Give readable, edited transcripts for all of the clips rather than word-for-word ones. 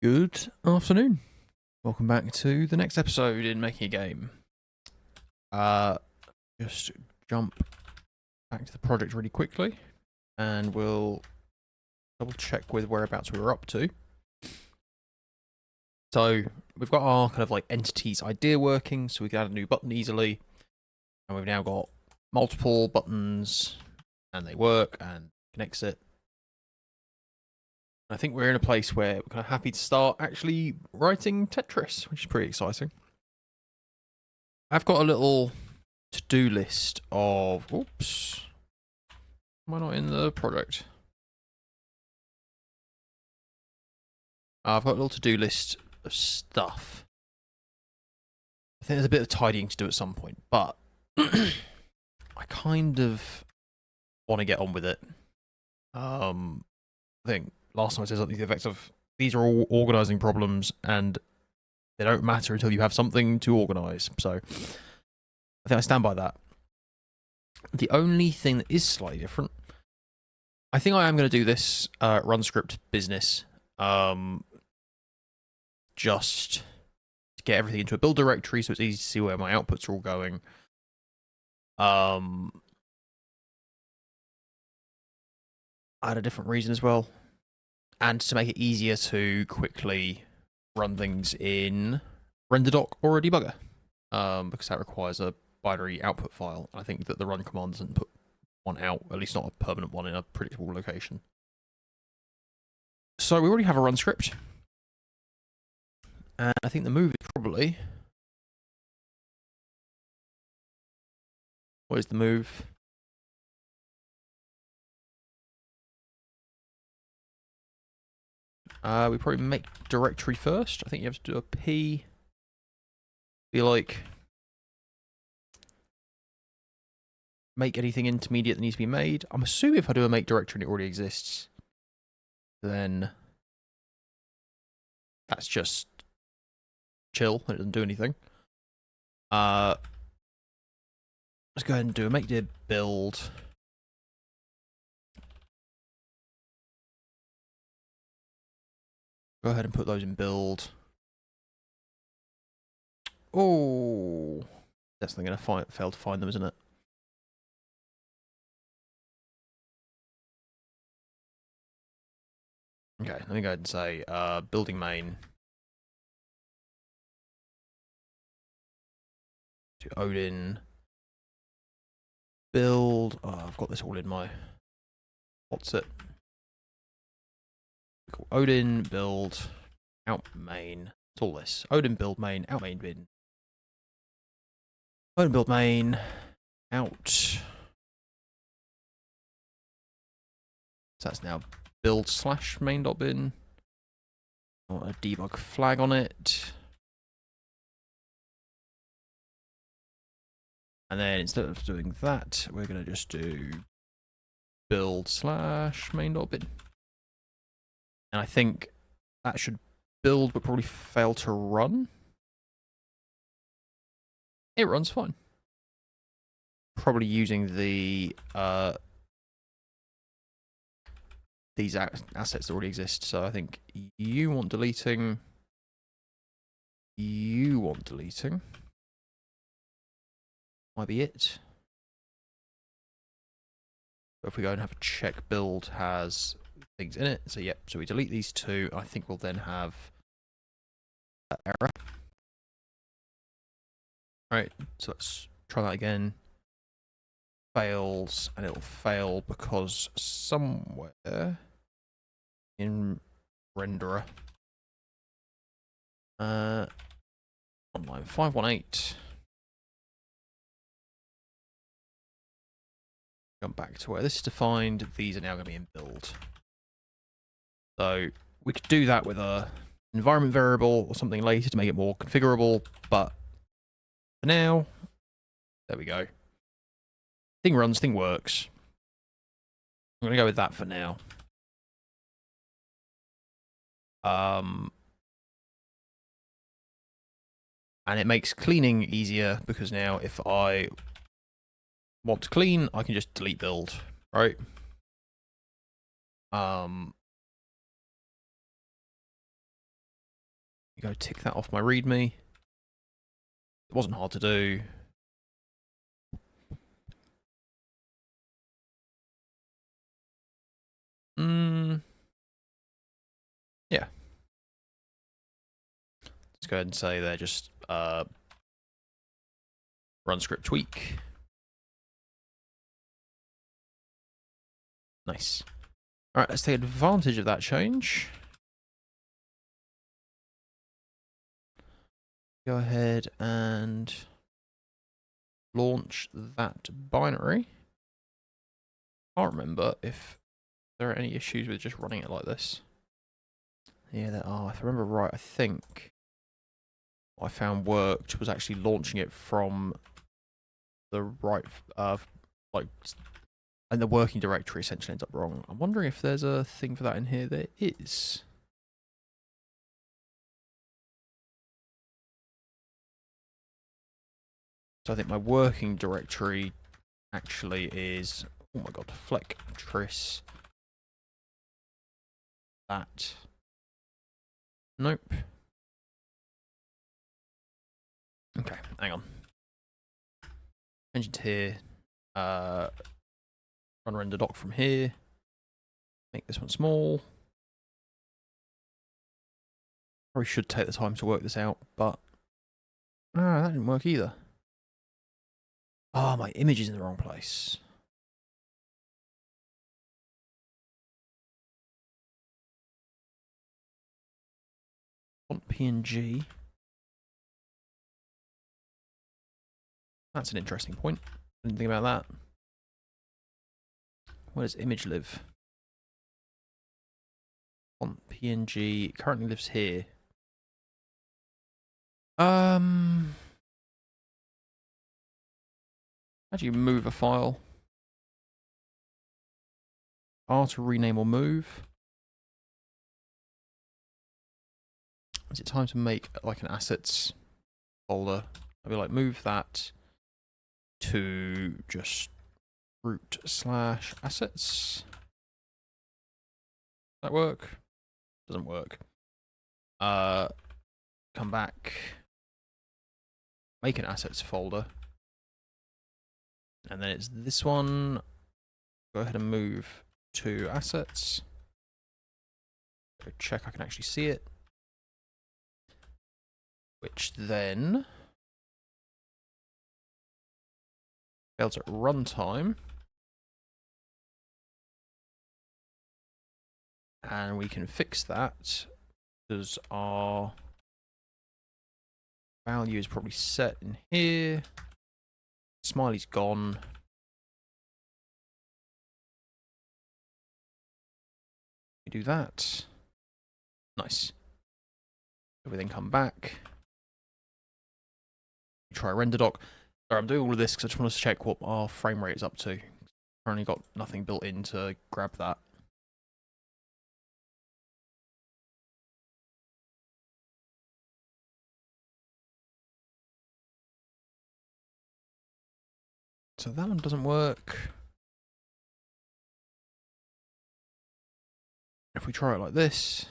Good afternoon. Welcome back to the next episode in Making a Game. Just jump back to the project really quickly and we'll double check with whereabouts we were up to. So we've got our kind of like entities idea working, so we can add a new button easily. And we've now got multiple buttons and they work and can exit. I think we're in a place where we're kind of happy to start actually writing Tetris, which is pretty exciting. I've got a little to-do list of... Oops. Am I not in the project? I've got a little to-do list of stuff. I think there's a bit of tidying to do at some point, but I kind of want to get on with it. I think last time I said something to the effect of, these are all organising problems and they don't matter until you have something to organise. So I think I stand by that. The only thing that is slightly different, I think I am going to do this run script business just to get everything into a build directory so it's easy to see where my outputs are all going. I had a different reason as well, and to make it easier to quickly run things in RenderDoc or a debugger, because that requires a binary output file. I think that the run command doesn't put one out, at least not a permanent one in a predictable location. So we already have a run script, and I think the move is probably... What is the move? We probably make directory first. I think you have to do a P. Be like... make anything intermediate that needs to be made. I'm assuming if I do a make directory and it already exists, then that's just chill. It doesn't do anything. Let's go ahead and do a make dib build. Go ahead and put those in build. Oh, that's not going to fail to find them, isn't it? Okay, let me go ahead and say building main to Odin build. Oh, I've got this all in my... What's it? Cool. Odin build out main. It's all this. Odin build main out main bin. Odin build main out. So that's now build slash main.bin. I want a debug flag on it. And then instead of doing that, we're going to just do build slash main.bin. And I think that should build, but probably fail to run. It runs fine. Probably using the these assets that already exist. So I think you want deleting. You want deleting. Might be it. But if we go and have a check, build has things in it. So yep, so we delete these two. I think we'll then have that error. Right, so let's try that again. Fails, and it'll fail because somewhere in renderer on line 518, come back to where this is defined. These are now going to be in build. So we could do that with a environment variable or something later to make it more configurable, but for now, there we go. Thing runs, thing works. I'm going to go with that for now. And it makes cleaning easier because now if I want to clean, I can just delete build, right? Go tick that off my README. It wasn't hard to do. Yeah. Let's go ahead and say they're just run script tweak. Nice. All right, let's take advantage of that change. Go ahead and launch that binary. I can't remember if there are any issues with just running it like this. Yeah, there are. If I remember right, I think what I found worked was actually launching it from the right, like, and the working directory essentially ends up wrong. I'm wondering if there's a thing for that in here. There is. So I think my working directory actually is, oh my god, Flectris. That. Nope. Okay, hang on. Engine to here. Run render doc from here. Make this one small. Probably should take the time to work this out, but that didn't work either. Oh, my image is in the wrong place. Font PNG. That's an interesting point. Didn't think about that. Where does image live? Font PNG currently lives here. How do you move a file? R to rename or move. Is it time to make like an assets folder? I'd be like, move that to just root/assets. That work? Doesn't work. Come back. Make an assets folder. And then it's this one. Go ahead and move to assets. Go check I can actually see it. Which then fails at runtime. And we can fix that because our value is probably set in here. Smiley's gone. We do that. Nice. So we then come back. Try render doc. Sorry, I'm doing all of this because I just want to check what our frame rate is up to. Currently got nothing built in to grab that. So that one doesn't work. If we try it like this,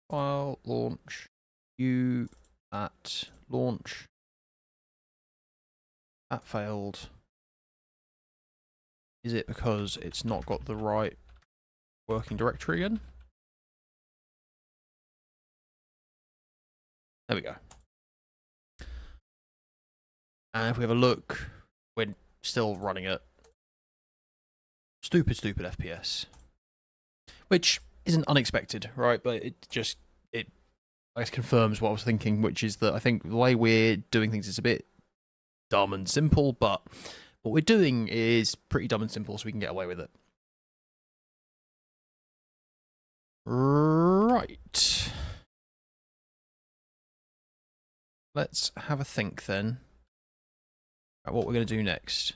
file, launch, that, launch, that failed. Is it because it's not got the right working directory again? There we go. And if we have a look, we're still running at stupid FPS. Which isn't unexpected, right? But it just, I guess, confirms what I was thinking, which is that I think the way we're doing things is a bit dumb and simple, but what we're doing is pretty dumb and simple so we can get away with it. Right. Let's have a think then about what we're going to do next.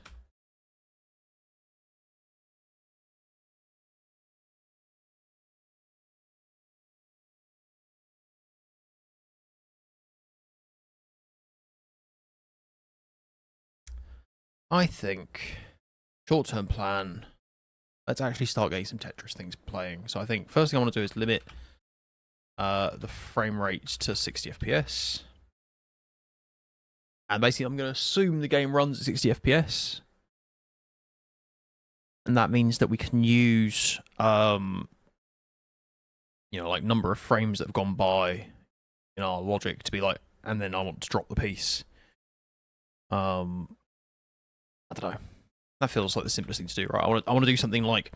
I think short-term plan, let's actually start getting some Tetris things playing. So I think first thing I want to do is limit the frame rate to 60 FPS. And basically, I'm going to assume the game runs at 60 FPS. And that means that we can use, like number of frames that have gone by in our logic to be like, and then I want to drop the piece. I don't know. That feels like the simplest thing to do, right? I want to do something like,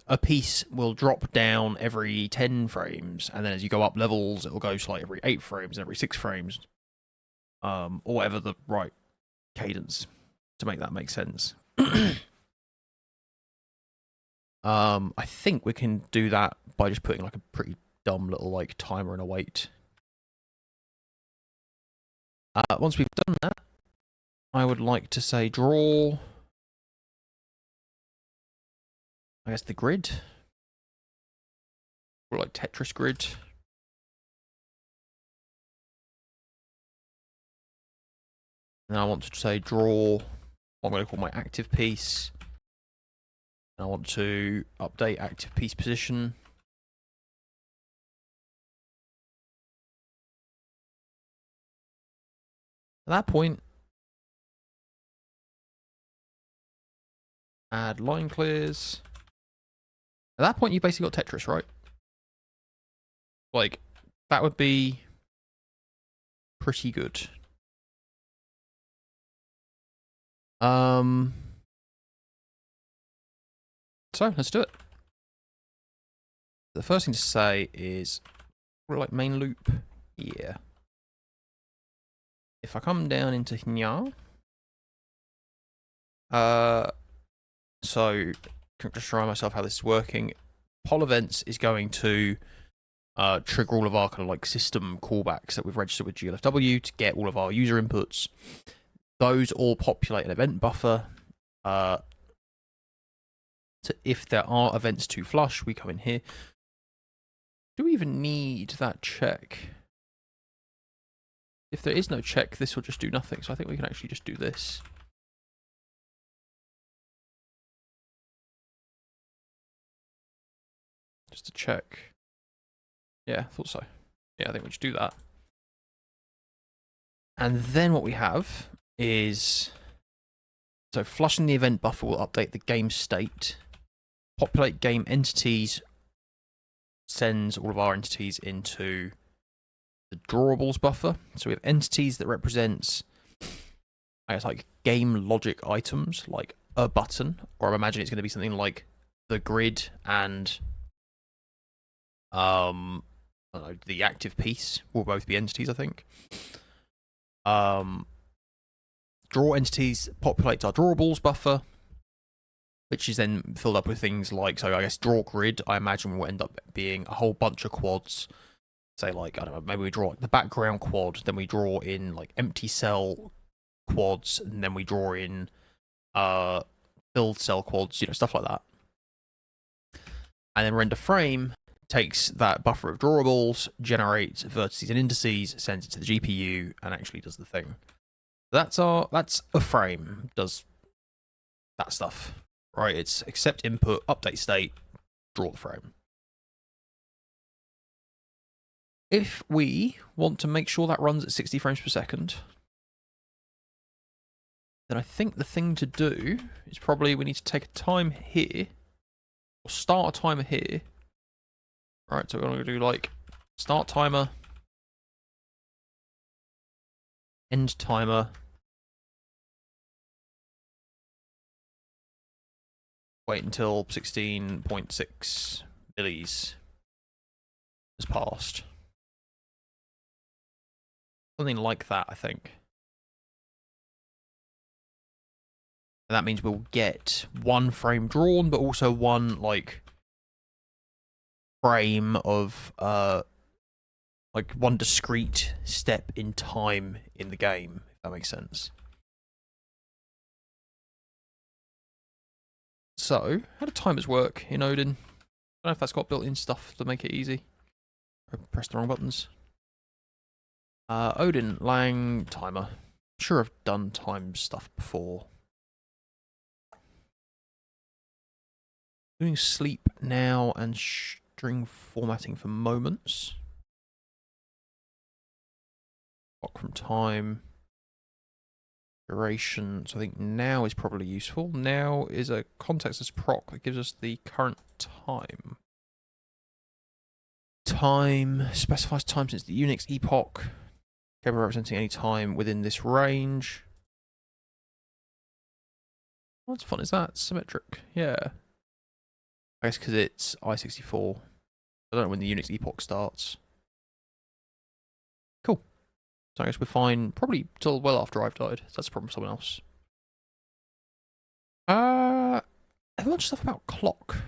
a piece will drop down every 10 frames, and then as you go up levels, it will go to like every 8 frames and every 6 frames, or whatever the right cadence to make that make sense. I think we can do that by just putting like a pretty dumb little like timer and a wait. Once we've done that, I would like to say draw, I guess, the grid, or like Tetris grid. And I want to say draw what I'm going to call my active piece. And I want to update active piece position. At that point, add line clears. At that point, you basically got Tetris, right? Like, that would be pretty good. So let's do it. The first thing to say is, like main loop, yeah. If I come down into here, so just remind myself how this is working. Poll events is going to trigger all of our kind of like system callbacks that we've registered with GLFW to get all of our user inputs. Those all populate an event buffer. So if there are events to flush, we come in here. Do we even need that check? If there is no check, this will just do nothing. So I think we can actually just do this. Just to check. Yeah, I thought so. Yeah, I think we should do that. And then what we have is, so flushing the event buffer will update the game state. Populate game entities sends all of our entities into the drawables buffer. So we have entities that represents, I guess, like game logic items, like a button, or I imagine it's going to be something like the grid and I don't know, the active piece will both be entities, I think. Draw entities populates our drawables buffer, which is then filled up with things like, so I guess draw grid, I imagine will end up being a whole bunch of quads. Say like, I don't know, maybe we draw like the background quad, then we draw in like empty cell quads, and then we draw in filled cell quads, stuff like that. And then render frame takes that buffer of drawables, generates vertices and indices, sends it to the GPU, and actually does the thing. That's a frame, does that stuff, right? It's accept input, update state, draw the frame. If we want to make sure that runs at 60 frames per second, then I think the thing to do is probably we need to take a time here, or start a timer here. Right, so we're going to do like start timer, end timer, wait until 16.6 millis has passed. Something like that, I think. And that means we'll get one frame drawn, but also one like frame of like one discrete step in time in the game, if that makes sense. So, how do timers work in Odin? I don't know if that's got built-in stuff to make it easy. I pressed the wrong buttons. Odin, Lang, timer. I'm sure I've done time stuff before. Doing sleep now and string formatting for moments. Clock from time. Duration. So I think now is probably useful. Now is a context as proc that gives us the current time. Time specifies time since the Unix epoch. Capable of representing any time within this range. What's fun is that? Symmetric. Yeah. I guess because it's I64. I don't know when the Unix epoch starts. Cool. So I guess we're fine probably till well after I've died. That's a problem for someone else. A bunch of stuff about clock.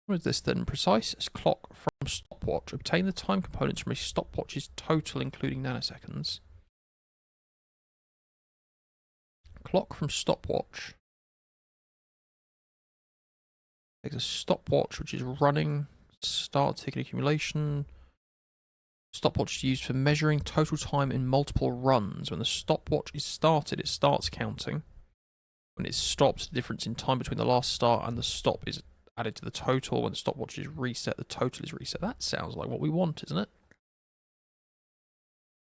What is this then? Precise clock from stopwatch. Obtain the time components from a stopwatch's total, including nanoseconds. Clock from stopwatch. Takes a stopwatch which is running. Start tick accumulation. Stopwatch is used for measuring total time in multiple runs. When the stopwatch is started, it starts counting. When it stops, the difference in time between the last start and the stop is added to the total. When the stopwatch is reset, the total is reset. That sounds like what we want, isn't it?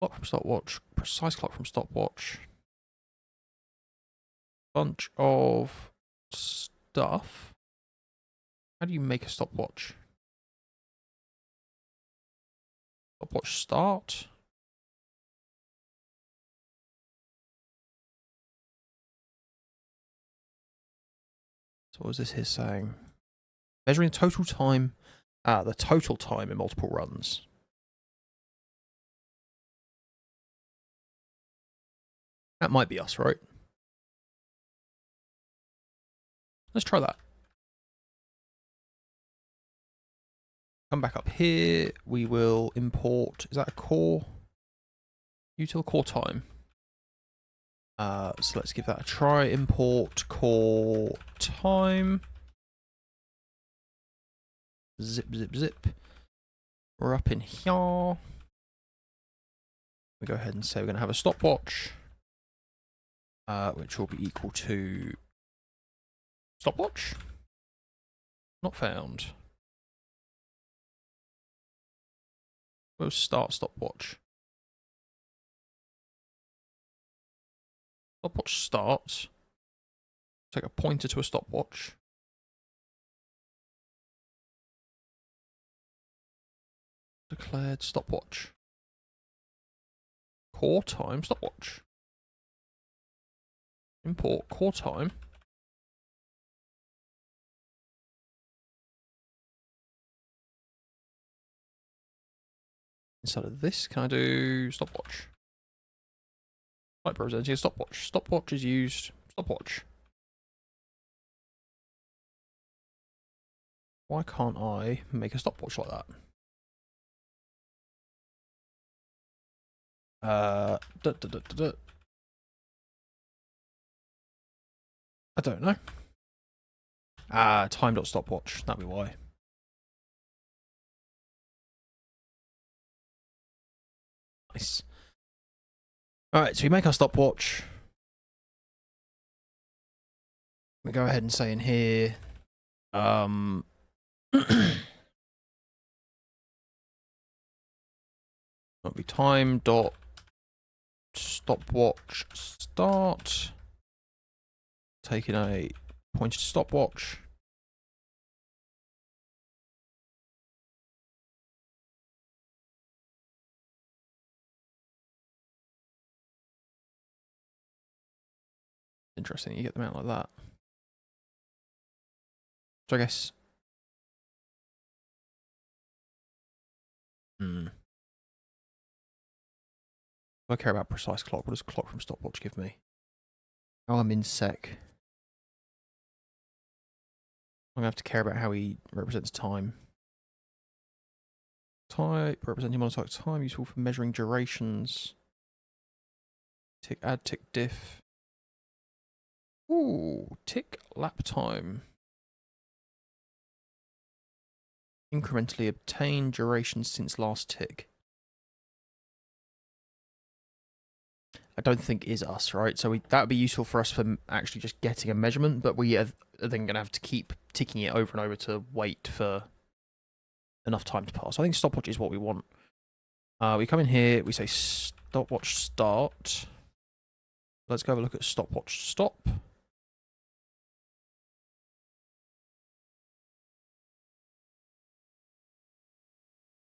Clock from stopwatch. Precise clock from stopwatch. Bunch of stuff. How do you make a stopwatch? Stopwatch start. So what is this here saying? Measuring total time, the total time in multiple runs. That might be us, right? Let's try that. Come back up here. We will import. Is that a core? Util core time. So let's give that a try. Import core time. Zip, zip, zip. We're up in here. We go ahead and say we're going to have a stopwatch, which will be equal to stopwatch. Not found. We'll start stopwatch. Stopwatch starts. Take a pointer to a stopwatch. Declared stopwatch. Core time stopwatch. Import core time. Instead of this, can I do stopwatch? Type representing a stopwatch. Stopwatch is used. Stopwatch. Why can't I make a stopwatch like that? I don't know. Time.stopwatch. That'd be why. Nice. Alright, so we make our stopwatch. We go ahead and say in here, it'll be time.stopwatch start. Taking a pointer to stopwatch. Interesting, you get them out like that. So I guess. If I care about precise clock, what does clock from stopwatch give me? Oh, I'm in sec. I'm gonna have to care about how he represents time. Type representing monotype time, useful for measuring durations. Tick add tick diff. Ooh, tick lap time. Incrementally obtain duration since last tick. I don't think is us, right? So that would be useful for us for actually just getting a measurement, but we are then going to have to keep ticking it over and over to wait for enough time to pass. I think stopwatch is what we want. We come in here, we say stopwatch start. Let's go have a look at stopwatch stop.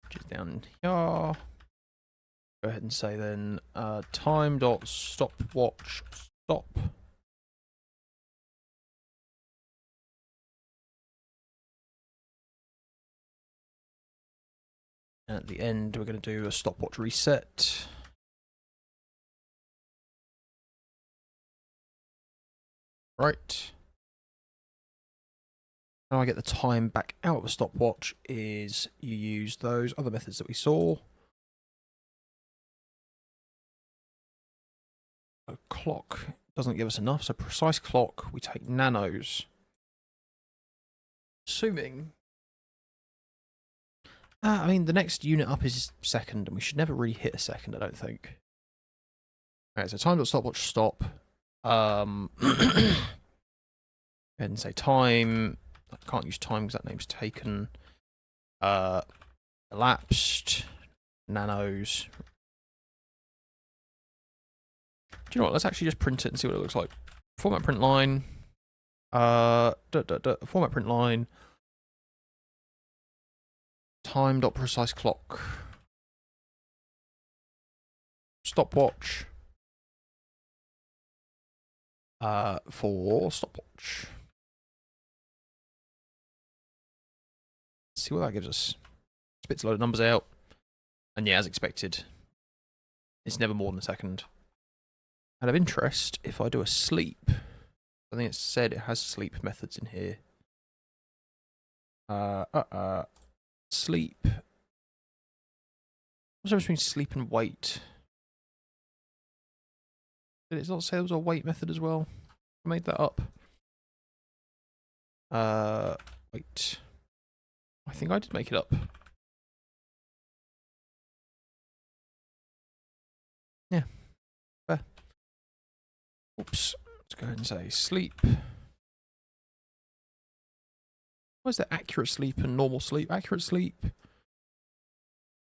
Which is down here. Go ahead and say then time dot stopwatch stop. And at the end, we're going to do a stopwatch reset. Right. How I get the time back out of a stopwatch is you use those other methods that we saw. A clock doesn't give us enough, so precise clock, we take nanos. Assuming... I mean, the next unit up is second, and we should never really hit a second, I don't think. Alright, so time.stopwatch stop. Go ahead and say time. I can't use time because that name's taken. Elapsed. Nanos. Do you know what? Let's actually just print it and see what it looks like. Format print line. Format print line. Time.precise clock. Stopwatch. For stopwatch. Let's see what that gives us. Spits a load of numbers out. And yeah, as expected, it's never more than a second. Out of interest, if I do a sleep, I think it said it has sleep methods in here. Sleep. What's the difference between sleep and wait? Did it not say there was a wait method as well? I made that up. Wait. I think I did make it up. Yeah. Fair. Oops. Let's go ahead and say sleep. What is the accurate sleep and normal sleep? Accurate sleep.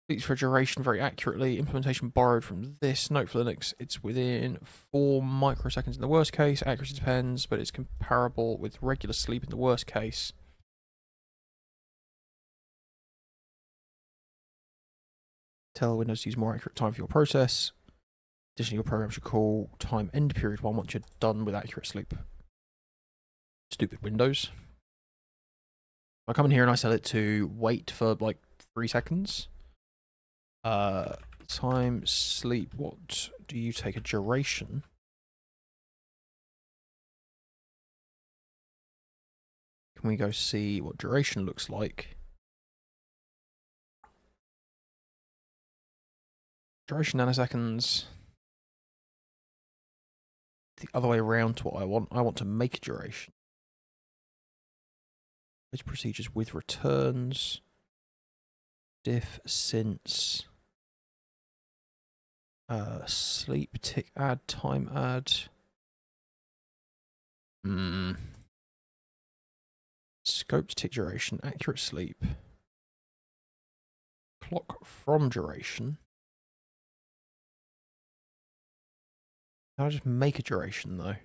Sleeps for duration very accurately. Implementation borrowed from this. Note for Linux, it's within 4 microseconds in the worst case. Accuracy depends, but it's comparable with regular sleep in the worst case. Tell Windows to use more accurate time for your process. Additionally, your program should call time end period one once you're done with accurate sleep. Stupid Windows. I come in here and I set it to wait for like 3 seconds. Time sleep. What do you take a duration? Can we go see what duration looks like? Duration nanoseconds. The other way around to what I want. I want to make a duration. Which procedures with returns? Diff since. Sleep tick add time add. Scoped tick duration, accurate sleep. Clock from duration. I'll just make a duration though.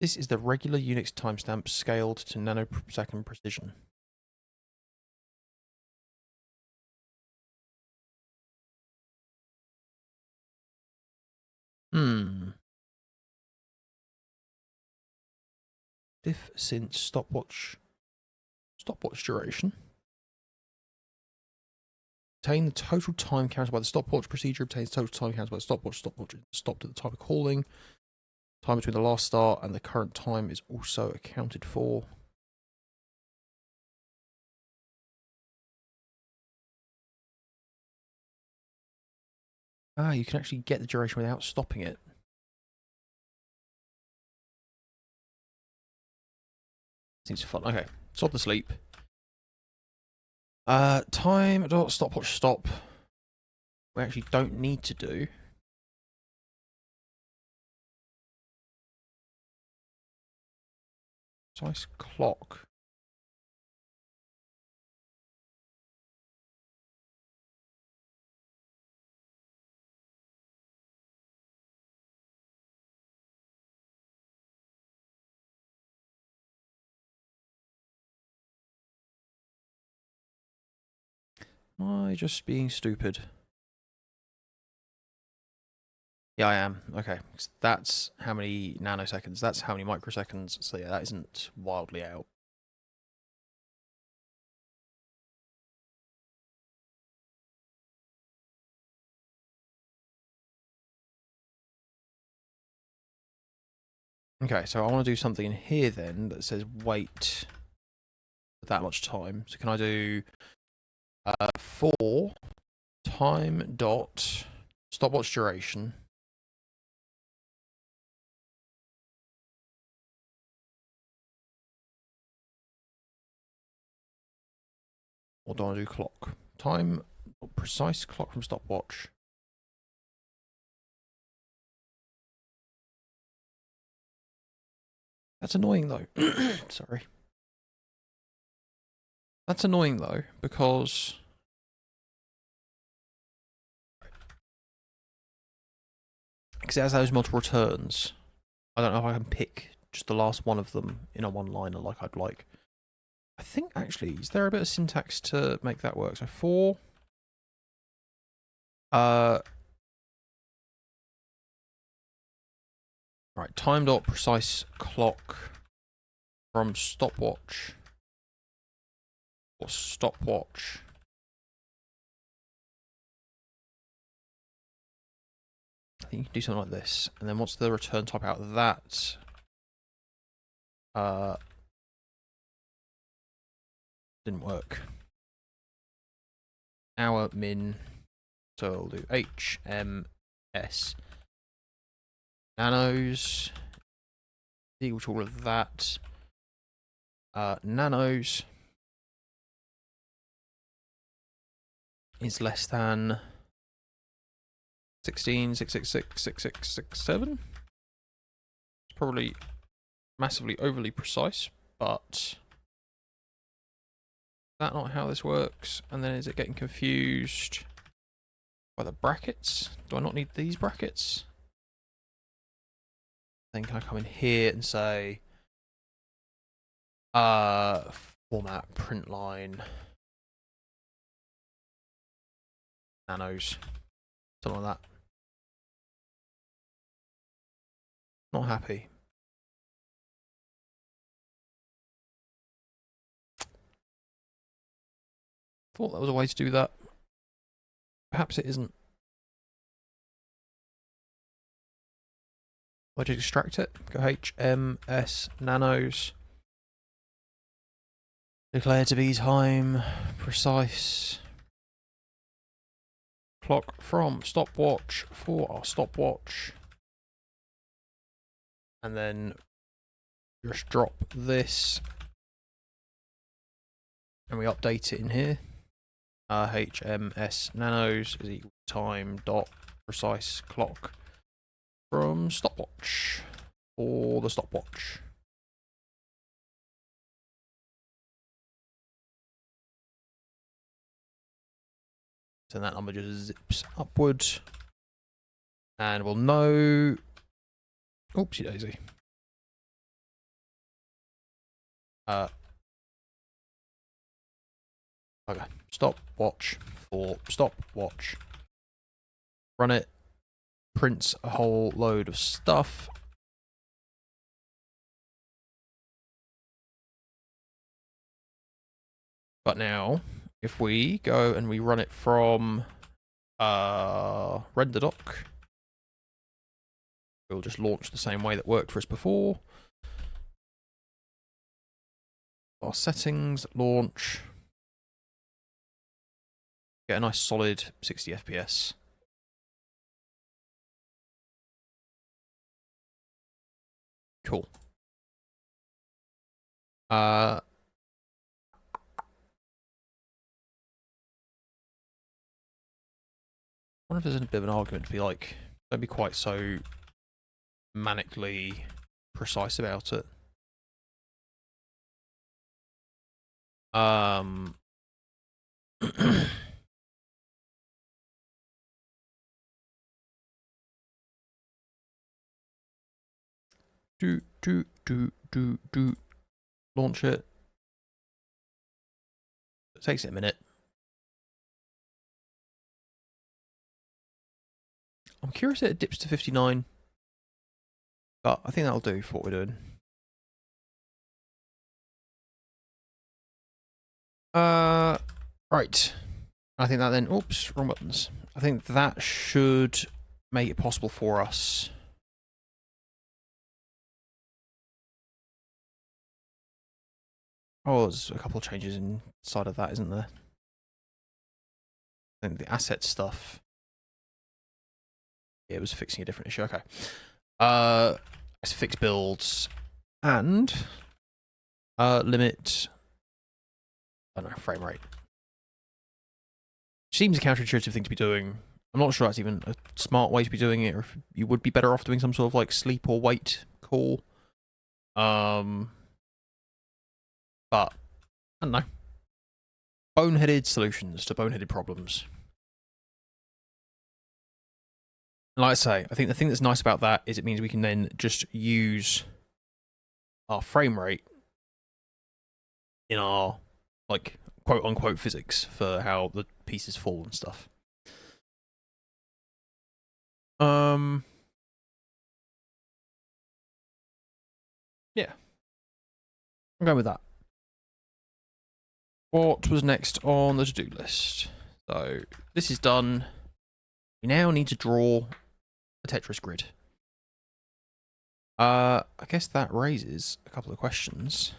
This is the regular Unix timestamp scaled to nanosecond precision. Diff since stopwatch duration. Obtain the total time counted by the stopwatch procedure. Obtains total time counted by the stopwatch. Stopwatch is stopped at the time of calling. Time between the last start and the current time is also accounted for. You can actually get the duration without stopping it. Seems fun. Okay, stop the sleep. Time dot stopwatch stop. We actually don't need to do. Precise clock. Am I just being stupid? Yeah, I am. Okay, that's how many nanoseconds. That's how many microseconds. So yeah, that isn't wildly out. Okay, so I want to do something in here then that says wait for that much time. So can I do for time dot stopwatch duration? Or do I do clock? Time precise clock from stopwatch. That's annoying though. Sorry. That's annoying though, because it has those multiple returns. I don't know if I can pick just the last one of them in a one-liner like I'd like. I think actually, is there a bit of syntax to make that work? So for right, time dot precise clock from stopwatch or stopwatch. I think you can do something like this, and then what's the return type out of that? Didn't work. Hour min. So we'll do HMS nanos equal to all of that. Nanos is less than 16.666.6667. It's probably massively overly precise, but is that not how this works? And then is it getting confused by the brackets? Do I not need these brackets? Then can I come in here and say format print line nanos, something like that. Not happy. Thought that was a way to do that. Perhaps it isn't. I just extract it. Go HMS nanos. Declare to be time precise clock from stopwatch for our stopwatch. And then just drop this and we update it in here. HMS nanos is equal to time dot precise clock from stopwatch for the stopwatch. So that number just zips upward. And we'll know. Oopsie daisy. Okay. Stopwatch for stopwatch. Run it. Prints a whole load of stuff. But now, if we go and we run it from render doc, we'll just launch the same way that worked for us before. Our settings, launch. Get a nice solid 60 FPS. Cool. wonder if there's a bit of an argument to be like, don't be quite so manically precise about it. Do. Launch it. It takes it a minute. I'm curious if it dips to 59, but I think that'll do for what we're doing. Right. I think that then, oops, wrong buttons. I think that should make it possible for us. Oh, there's a couple of changes inside of that, isn't there? I think the asset stuff. Yeah, it was fixing a different issue. Okay. Let's fix builds and limit. I don't know, frame rate. Seems a counterintuitive thing to be doing. I'm not sure that's even a smart way to be doing it, or if you would be better off doing some sort of like sleep or wait call. But I don't know. Boneheaded solutions to boneheaded problems. And like I say, I think the thing that's nice about that is it means we can then just use our frame rate in our like quote unquote physics for how the pieces fall and stuff. Yeah. I'm going with that. What was next on the to-do list? So this is done. We now need to draw a Tetris grid. I guess that raises a couple of questions.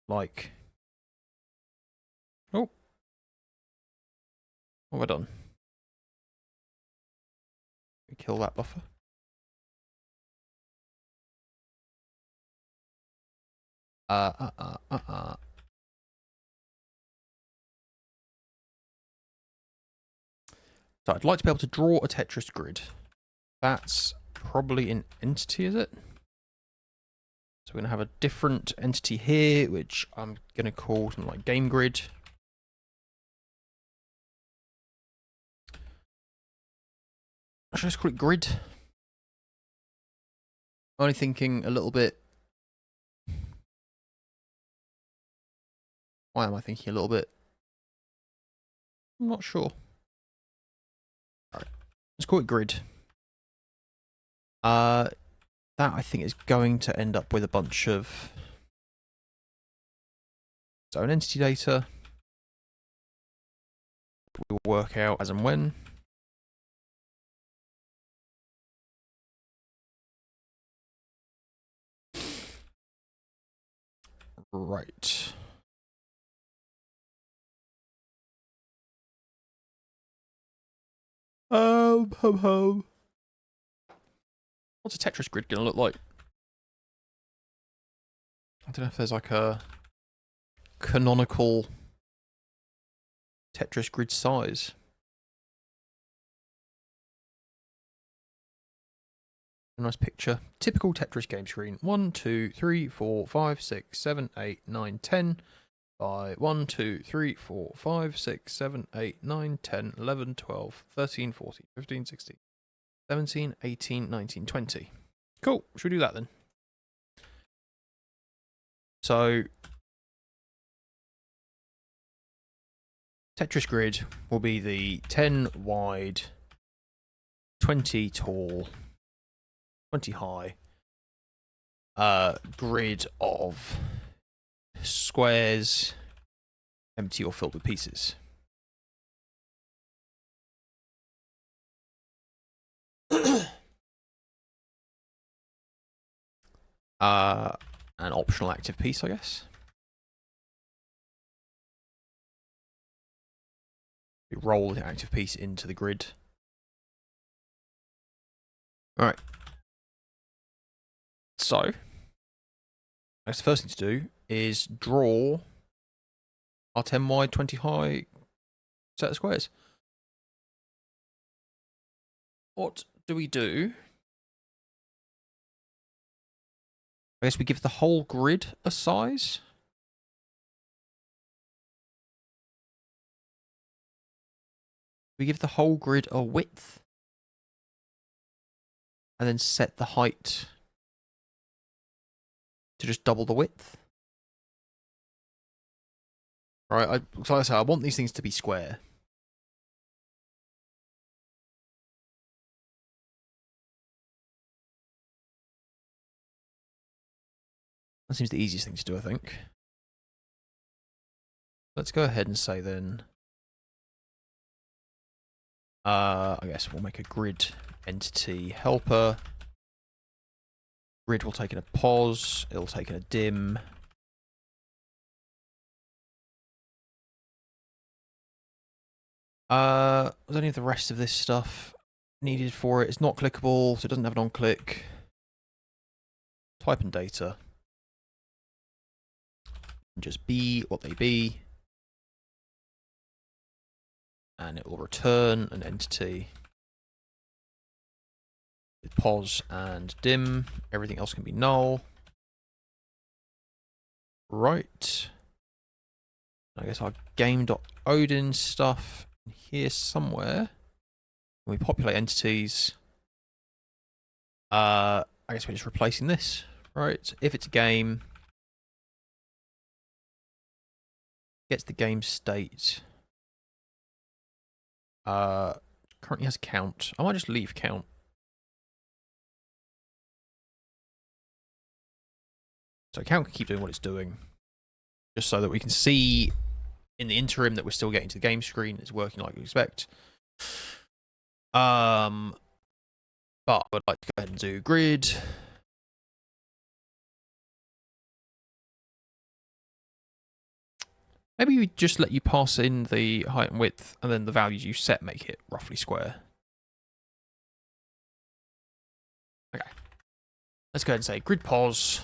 Like, oh, what have I done? We kill that buffer. So I'd like to be able to draw a Tetris grid. That's probably an entity, is it? So we're going to have a different entity here, which I'm going to call something like game grid. Should I just call it grid? Only thinking a little bit. Why am I thinking a little bit? I'm not sure. Alright, let's call it grid. That I think is going to end up with a bunch of its own entity data. We'll work out as and when. Right. Home. What's a Tetris grid gonna look like? I don't know if there's like a canonical Tetris grid size. A nice picture. Typical Tetris game screen. 1, 2, 3, 4, 5, 6, 7, 8, 9, 10. By 1, 2, 3, 4, 5, 6, 7, 8, 9, 10, 11, 12, 13, 14, 15, 16, 17, 18, 19, 20. Cool. Should we do that then? So Tetris grid will be the 10 wide, 20 tall, 20 high grid of squares, empty or filled with pieces. An optional active piece, I guess. We roll the active piece into the grid. All right. So, that's the first thing to do is draw our 10 wide, 20 high set of squares. what do we do? I guess we give the whole grid a size. We give the whole grid a width. And then set the height to just double the width. Right, so like I say, I want these things to be square. That seems the easiest thing to do, I think. Let's go ahead and say then, I guess we'll make a grid entity helper. Grid will take in a pos, it'll take in a dim. Was any of the rest of this stuff needed for it? It's not clickable, so it doesn't have an on-click. Type and data. Just be what they be. And it will return an entity with pos and dim. Everything else can be null. Right. I guess our game.odin stuff here somewhere. When we populate entities, I guess we're just replacing this, right? If it's a game, gets the game state. Currently has count. I might just leave count. So count can keep doing what it's doing, just so that we can see in the interim that we're still getting to the game screen. It's working like we expect. But I'd like to go ahead and do grid. Maybe we just let you pass in the height and width, and then the values you set make it roughly square. Okay. Let's go ahead and say grid pos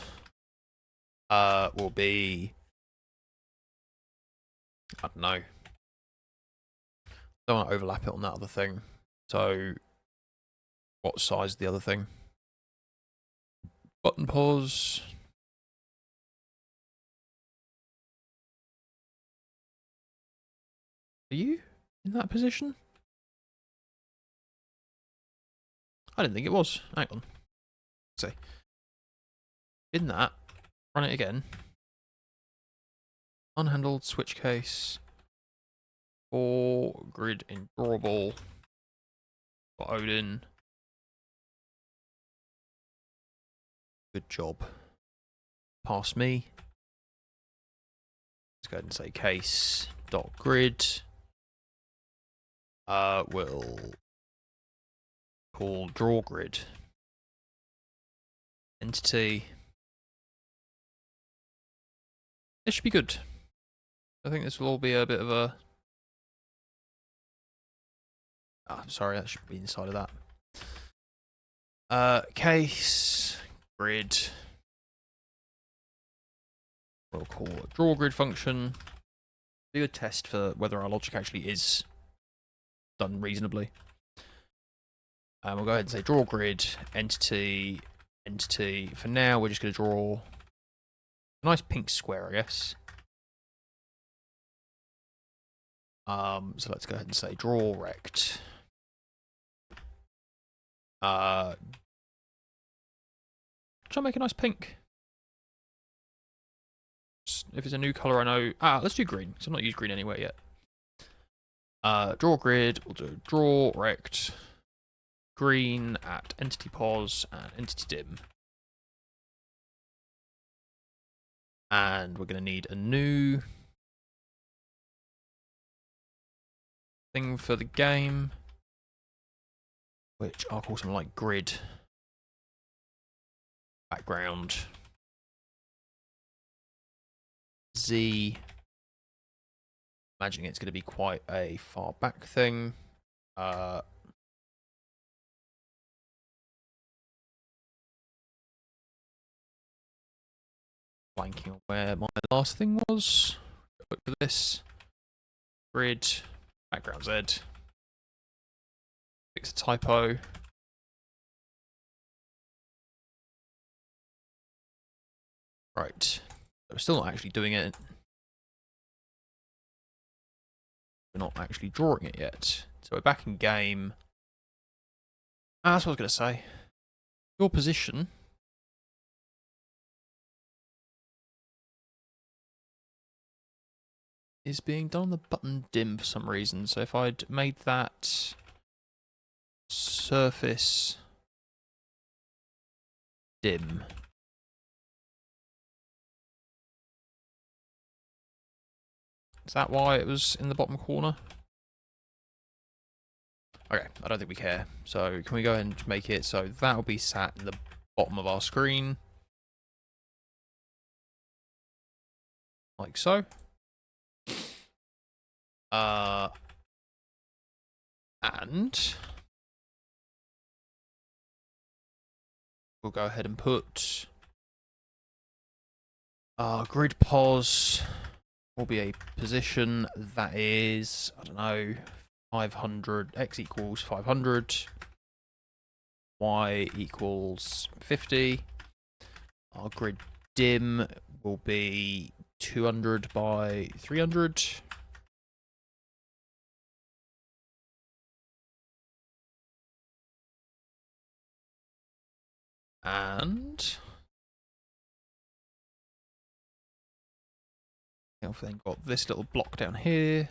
will be, I don't know. Don't want to overlap it on that other thing. So what size is the other thing? Button pos. Are you in that position? I didn't think it was. Hang on. Let's see. In that, run it again. Unhandled switch case. For grid in drawable. For Odin. Good job. Pass me. Let's go ahead and say case dot grid. We'll call draw grid entity. This should be good. I think this will all be a bit of a. Sorry, that should be inside of that. Case grid. We'll call a draw grid function. Do a test for whether our logic actually is done reasonably. We'll go ahead and say draw grid entity. For now, we're just going to draw a nice pink square, I guess. So let's go ahead and say draw rect. Try and make a nice pink. If it's a new color, I know. Let's do green, because I've not used green anywhere yet. Draw grid, we'll do draw rect green at entity pos and entity dim. And we're going to need a new thing for the game, which I'll call something like grid background Z. Imagining it's going to be quite a far back thing. Blanking on where my last thing was. Look for this. Grid background Z. Fix a typo. Right. We're still not actually doing it. We're not actually drawing it yet. So we're back in game. That's what I was going to say. Your position is being done on the button dim for some reason. So if I'd made that surface dim. Is that why it was in the bottom corner? Okay, I don't think we care. So can we go ahead and make it so that'll be sat in the bottom of our screen. Like so. And we'll go ahead and put grid pos will be a position that is, I don't know, 500, x equals 500, y equals 50. Our grid dim will be 200 by 300. And I've then got this little block down here.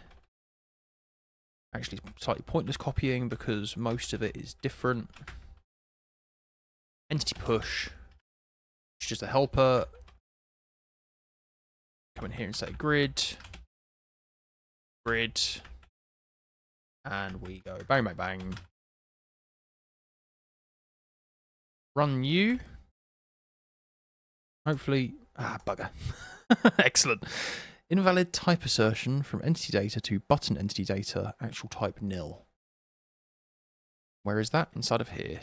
Actually, slightly pointless copying because most of it is different. Entity push, which is just a helper. Come in here and say grid, and we go bang, bang, bang. Run you. Hopefully, bugger. Excellent. Invalid type assertion from entity data to button entity data, actual type nil. Where is that? Inside of here.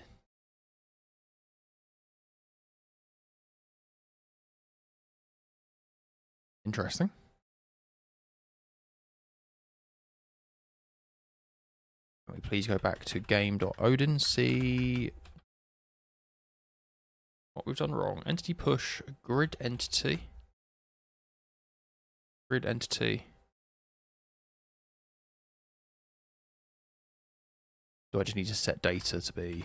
Interesting. Can we please go back to game.odin, see what we've done wrong. Entity push, grid entity. Grid entity. Do I just need to set data to be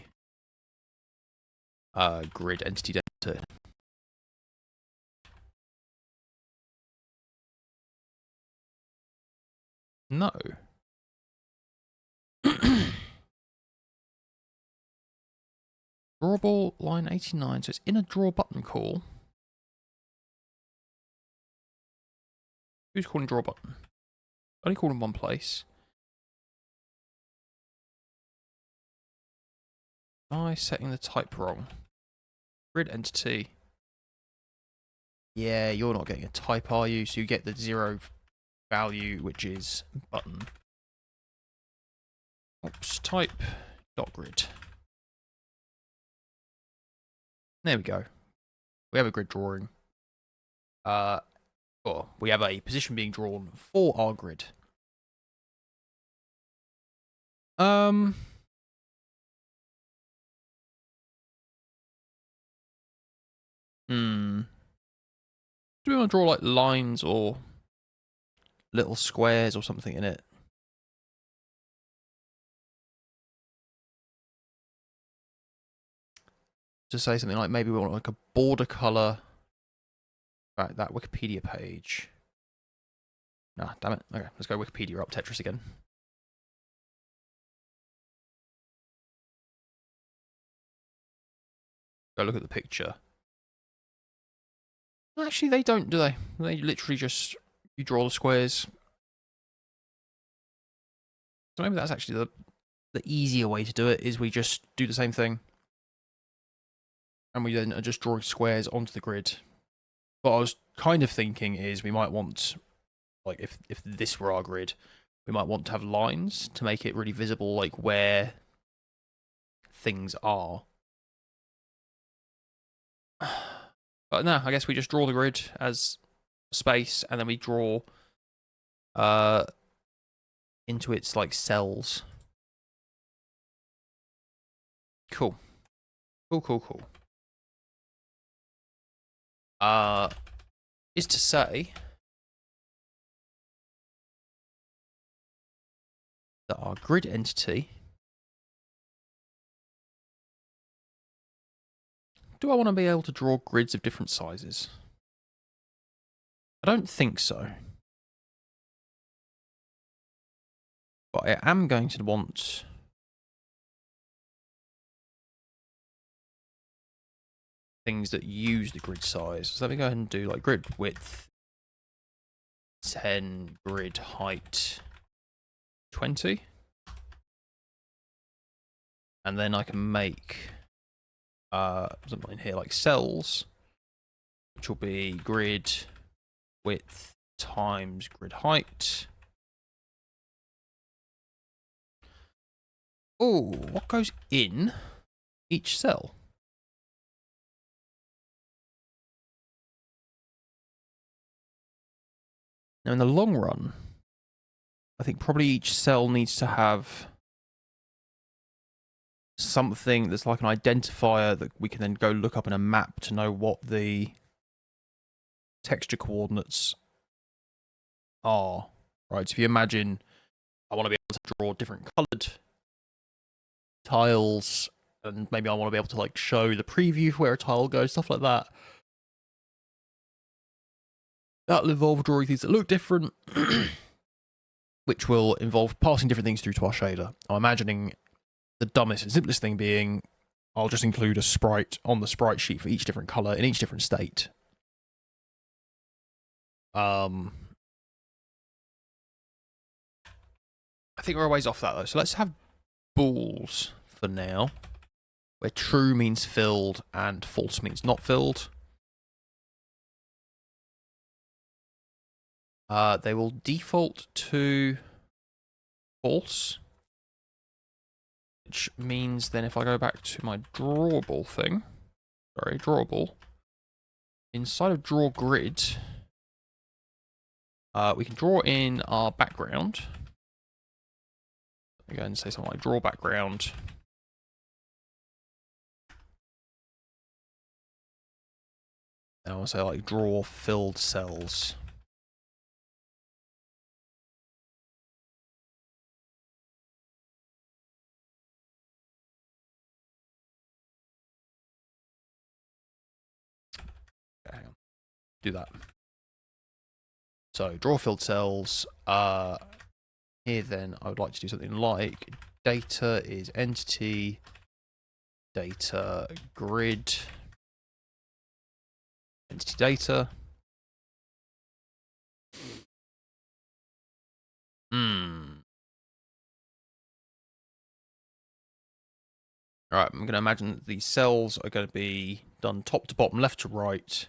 grid entity data? No. Drawable line 89, so it's in a draw button call. Who's calling draw button? Only called in one place. Am I setting the type wrong? Grid entity. Yeah, you're not getting a type, are you? So you get the 0 value, which is button. Oops, type dot grid. There we go. We have a grid drawing. Or we have a position being drawn for our grid. Do we want to draw like lines or little squares or something in it? To say something like maybe we want like a border color. Right, that Wikipedia page. Nah, damn it. Okay, let's go Wikipedia up Tetris again. Go look at the picture. Actually, they don't, do they? They literally just, you draw the squares. So maybe that's actually the easier way to do it, is we just do the same thing. And we then are just drawing squares onto the grid. What I was kind of thinking is we might want, like if this were our grid, we might want to have lines to make it really visible, like where things are. But no, I guess we just draw the grid as space, and then we draw into its like cells. Cool. Cool. is to say that our grid entity, do I want to be able to draw grids of different sizes? I don't think so. But I am going to want things that use the grid size. So let me go ahead and do like grid width 10, grid height 20. And then I can make something in here like cells, which will be grid width times grid height. Oh, what goes in each cell? Now, in the long run, I think probably each cell needs to have something that's like an identifier that we can then go look up in a map to know what the texture coordinates are. Right, so if you imagine I want to be able to draw different colored tiles, and maybe I want to be able to like show the preview for where a tile goes, stuff like that. That'll involve drawing things that look different, which will involve passing different things through to our shader. I'm imagining the dumbest and simplest thing being I'll just include a sprite on the sprite sheet for each different color in each different state. I think we're a ways off that though. So let's have bools for now, where true means filled and false means not filled. They will default to false, which means then if I go back to my drawable thing, drawable, inside of draw grid, we can draw in our background. Let me go and say something like draw background. And I want to say like draw filled cells. Okay, hang on. Do that. So draw filled cells. Here then I would like to do something like data is entity data grid entity data. All right, I'm going to imagine that these cells are going to be done top to bottom, left to right.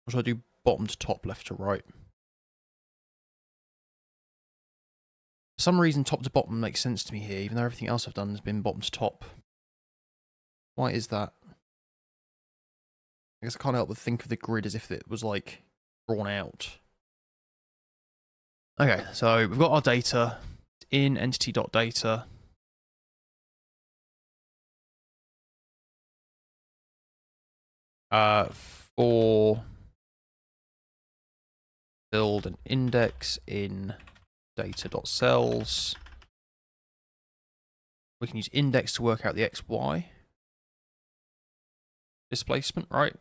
Or should I do bottom to top, left to right? For some reason, top to bottom makes sense to me here, even though everything else I've done has been bottom to top. Why is that? I guess I can't help but think of the grid as if it was like drawn out. Okay, so we've got our data in entity.data. For build an index in data.cells. We can use index to work out the XY displacement, right?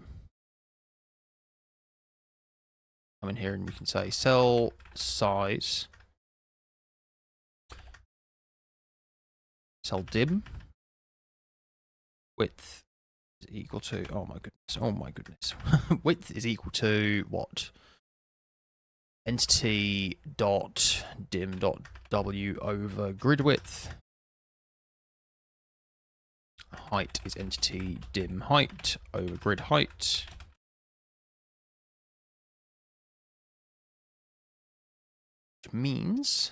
Come in here and we can say cell size, cell dim, width is equal to, oh my goodness, width is equal to what? Entity dot dim dot w over grid width. Height is entity dim height over grid height. Which means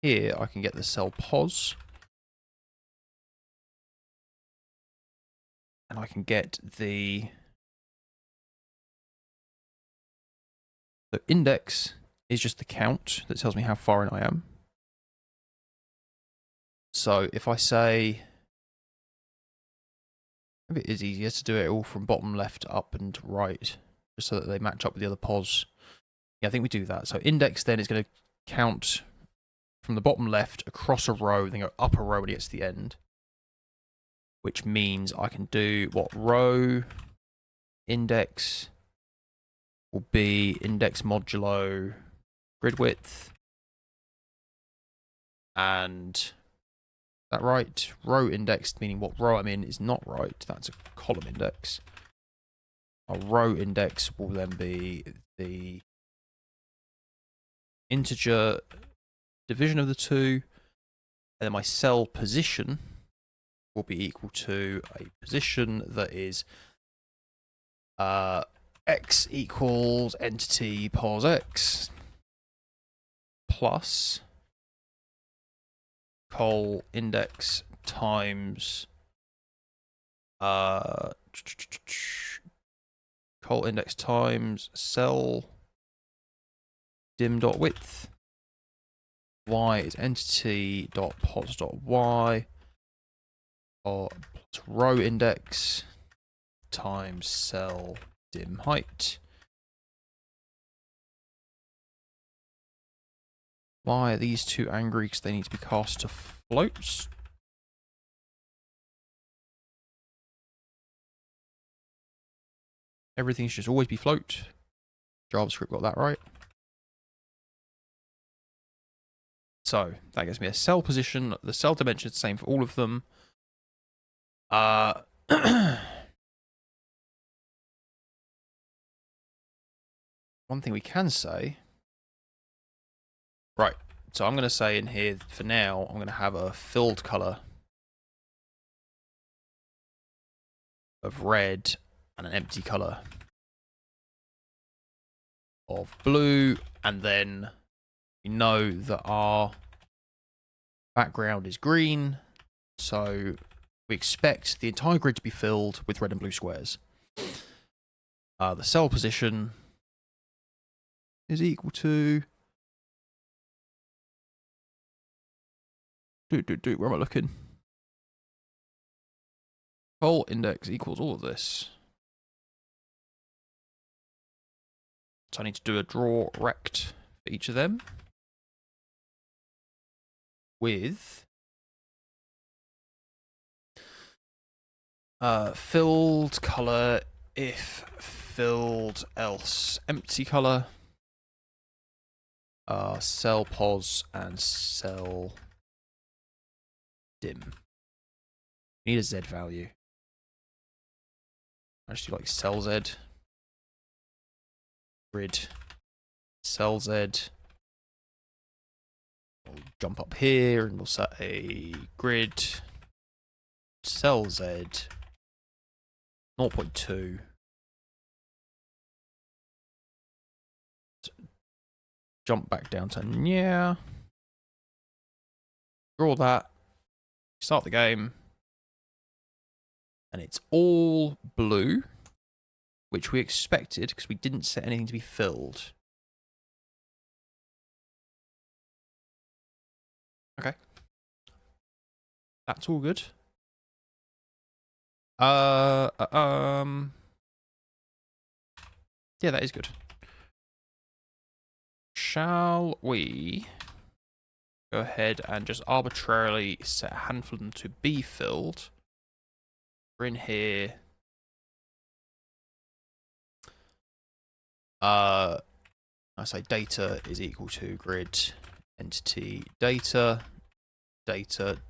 here I can get the cell pos. And I can get the index is just the count that tells me how far in I am. So if I say Maybe it is easier to do it all from bottom left up and right, just so that they match up with the other pos. Yeah, I think we do that. So index then is going to count from the bottom left across a row, then go up a row when it gets to the end. Which means I can do what row index will be index modulo grid width. And is that right? Row indexed, meaning what row I'm in is not right. That's a column index. Our row index will then be the integer division of the two. And then my cell position will be equal to a position that is x equals entity pos x plus col index times col index times cell dim dot width. Y is entity dot pos dot y or plus row index times cell dim height. Why are these two angry? Because they need to be cast to floats. Everything should always be float. JavaScript got that right. So that gives me a cell position. The cell dimension is the same for all of them. One thing we can say, right? So I'm going to say in here for now, I'm going to have a filled color of red and an empty color of blue, and then we know that our background is green, so we expect the entire grid to be filled with red and blue squares. The cell position is equal to where am I looking? Col index equals all of this. So I need to do a draw rect for each of them with filled color if filled else empty color, cell pos and cell dim. We need a Z value. I just do like cell Z, grid, cell Z. We'll jump up here and we'll set a grid, cell Z, 0.2. Jump back down to yeah. Draw that. Start the game. And it's all blue, which we expected because we didn't set anything to be filled. Okay. That's all good. Yeah, that is good. Shall we go ahead and just arbitrarily set a handful of them to be filled? We're in here. I say data is equal to grid entity data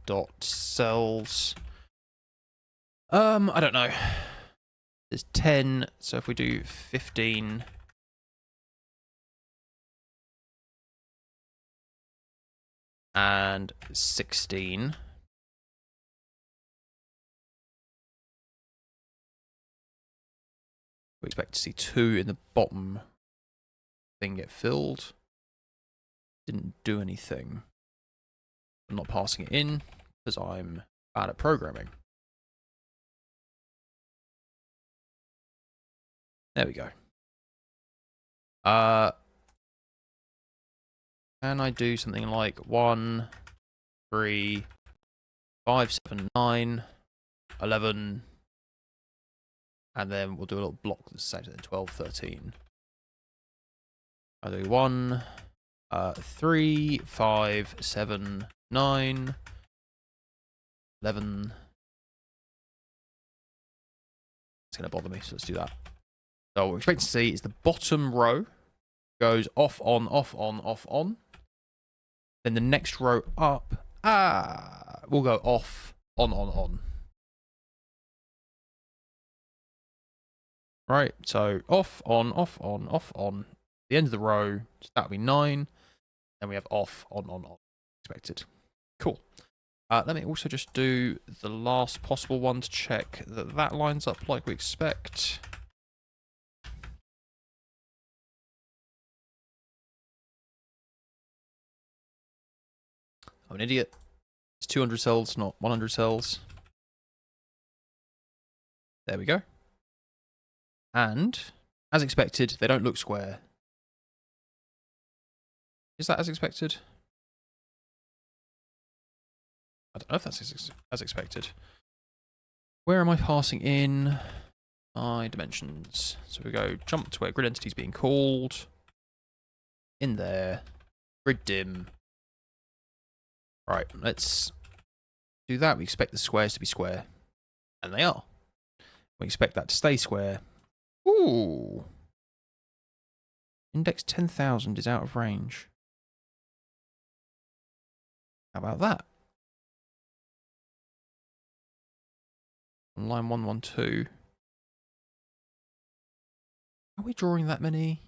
dot cells. I don't know. There's 10, so if we do 15 and 16, we expect to see 2 in the bottom thing get filled. Didn't do anything. I'm not passing it in because I'm bad at programming. There we go. Can I do something like 1, 3, 5, 7, 9, 11, And then we'll do a little block that's set at 12, 13. I'll do 1, 3, 5, 7, 9, 11. It's going to bother me, so let's do that. So what we're expecting to see is the bottom row goes off, on, off, on, off, on. Then the next row up, will go off, on, on. Right, so off, on, off, on, off, on. The end of the row, so that'll be 9. Then we have off, on. Expected. Cool. Let me also just do the last possible one to check that that lines up like we expect. I'm an idiot. It's 200 cells, not 100 cells. There we go. And, as expected, they don't look square. Is that as expected? I don't know if that's as expected. Where am I passing in my dimensions? So we go jump to where grid entity is being called. In there. Grid dim. Right, let's do that. We expect the squares to be square. And they are. We expect that to stay square. Ooh. Index 10,000 is out of range. How about that? On line 112. Are we drawing that many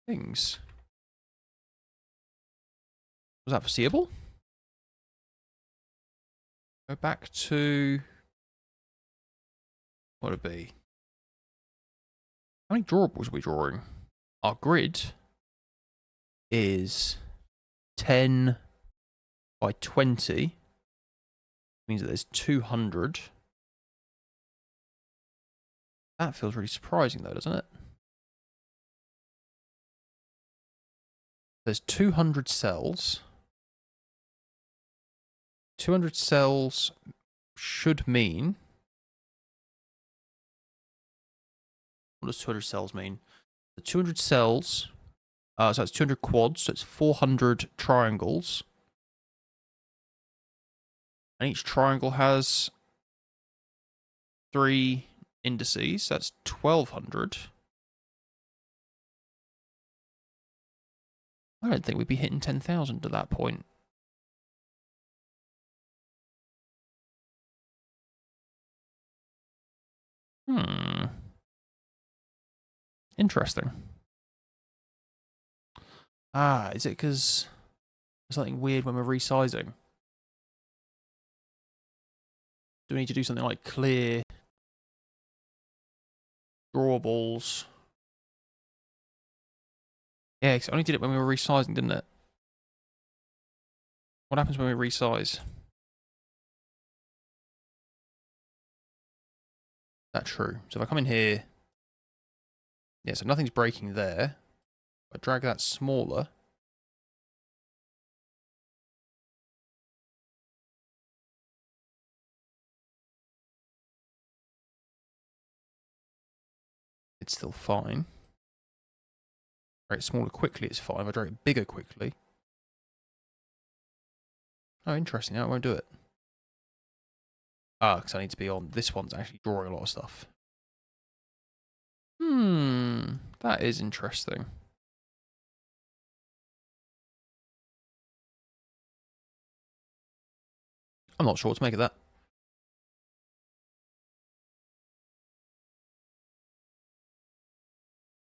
things? Was that foreseeable? Go back to... what would it be? How many drawables are we drawing? Our grid is 10 by 20. Means that there's 200. That feels really surprising though, doesn't it? There's 200 cells. 200 cells should mean... what does 200 cells mean? The 200 cells... so it's 200 quads, so it's 400 triangles. And each triangle has 3 indices. That's 1200. I don't think we'd be hitting 10,000 at that point. Interesting. Is it because there's something weird when we're resizing? Do we need to do something like clear drawables? Yeah, because I only did it when we were resizing, didn't it? What happens when we resize? That's true. So if I come in here... yeah, so nothing's breaking there. If I drag that smaller... it's still fine. Drag it smaller quickly, it's fine. If I drag it bigger quickly... oh, interesting. Now it won't do it. Because I need to be on... this one's actually drawing a lot of stuff. That is interesting. I'm not sure what to make of that.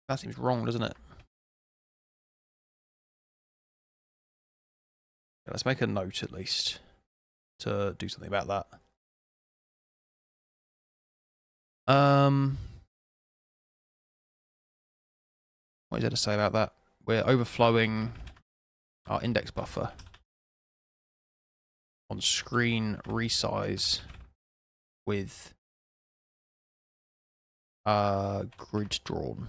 That seems wrong, doesn't it? Yeah, let's make a note at least to do something about that. What is there to say about that? We're overflowing our index buffer. On screen resize with grid drawn.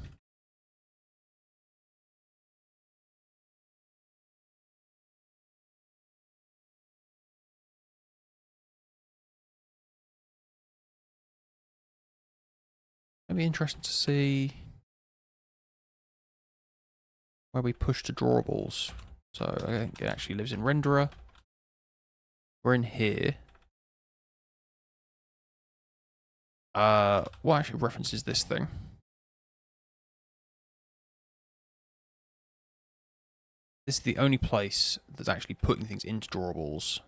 It'd be interesting to see where we push to drawables. So I think it actually lives in renderer. We're in here. What actually references this thing? This is the only place that's actually putting things into drawables.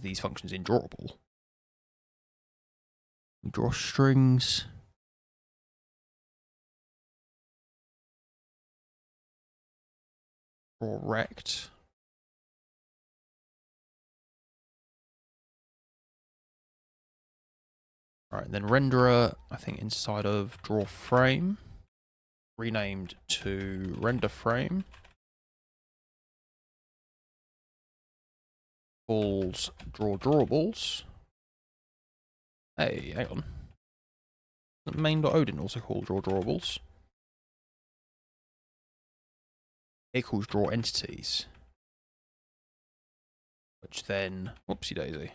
These functions in drawable. We draw strings. Draw rect. Right, then renderer, I think inside of draw frame, renamed to render frame, calls draw drawables. Hey, hang on. Main.o didn't also call draw drawables. It calls draw entities, which then, whoopsie daisy,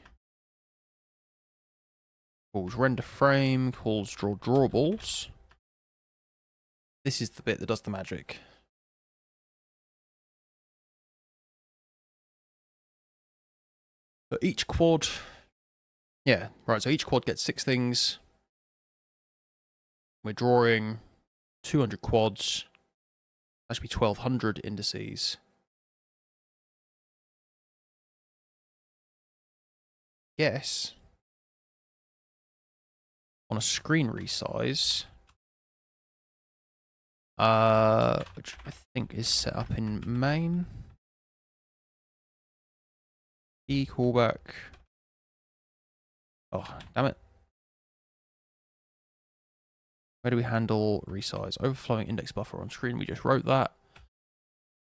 calls render frame, calls draw drawables. This is the bit that does the magic. So each quad, yeah, right, so each quad gets 6 things. We're drawing 200 quads. That should be 1200 indices. Yes. On a screen resize, which I think is set up in main. E callback. Oh, damn it. Where do we handle resize? Overflowing index buffer on screen. We just wrote that.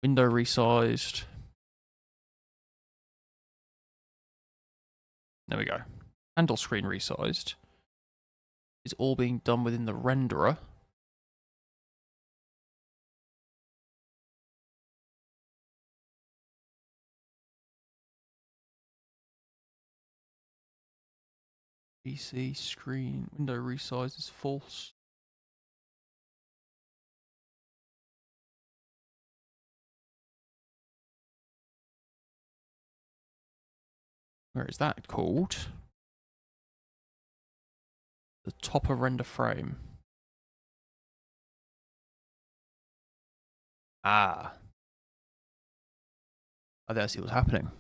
Window resized. There we go. Handle screen resized. Is all being done within the renderer. PC screen window resize is false. Where is that called? The top of render frame. Ah. I think I see what's happening.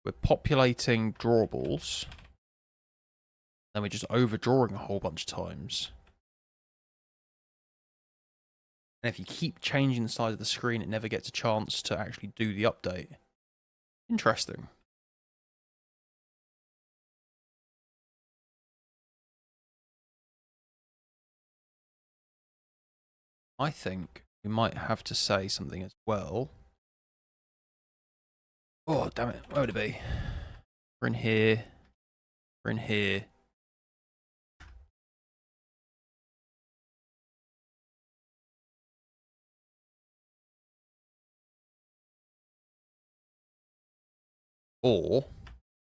We're populating drawables. Then we're just overdrawing a whole bunch of times. And if you keep changing the size of the screen, it never gets a chance to actually do the update. Interesting. I think we might have to say something as well. Oh, damn it. Where would it be? We're in here. We're in here. Or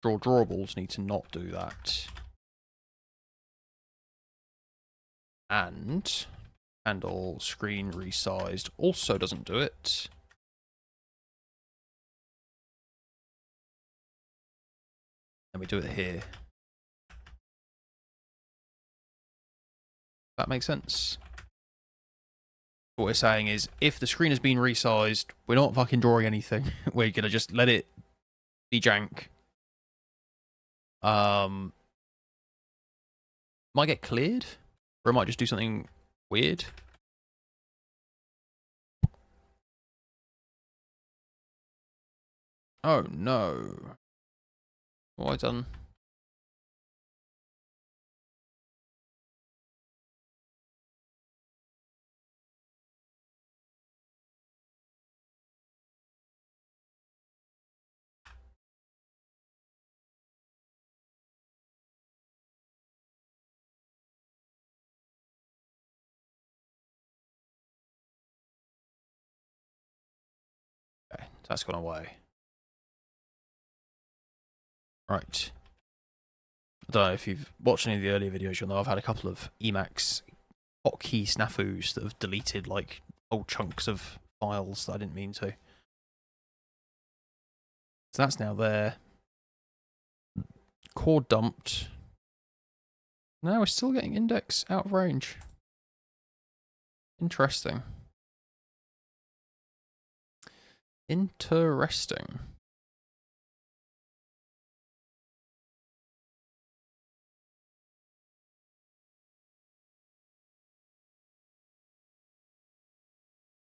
draw drawables need to not do that. And handle screen resized also doesn't do it. And we do it here. That makes sense. What we're saying is, if the screen has been resized, we're not fucking drawing anything. We're gonna just let it be jank. Might get cleared, or it might just do something weird. Oh no. What have I done? Okay, that's gone away. Right. I don't know if you've watched any of the earlier videos, you'll know I've had a couple of Emacs hotkey snafus that have deleted like whole chunks of files that I didn't mean to. So that's now there. Core dumped. No, we're still getting index out of range. Interesting. Interesting.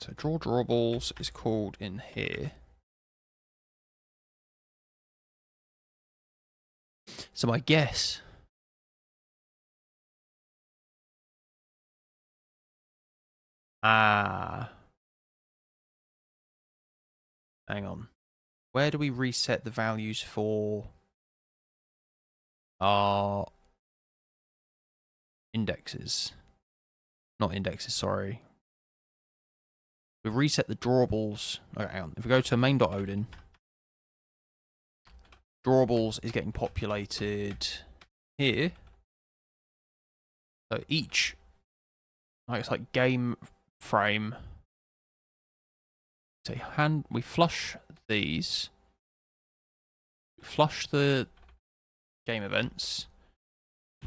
So draw drawables is called in here. So my guess. Hang on. Where do we reset the values for our indexes? Not indexes, sorry. We reset the drawables. Okay, hang on. If we go to main.odin, drawables is getting populated here. So each, like it's like game frame. So we flush these, flush the game events,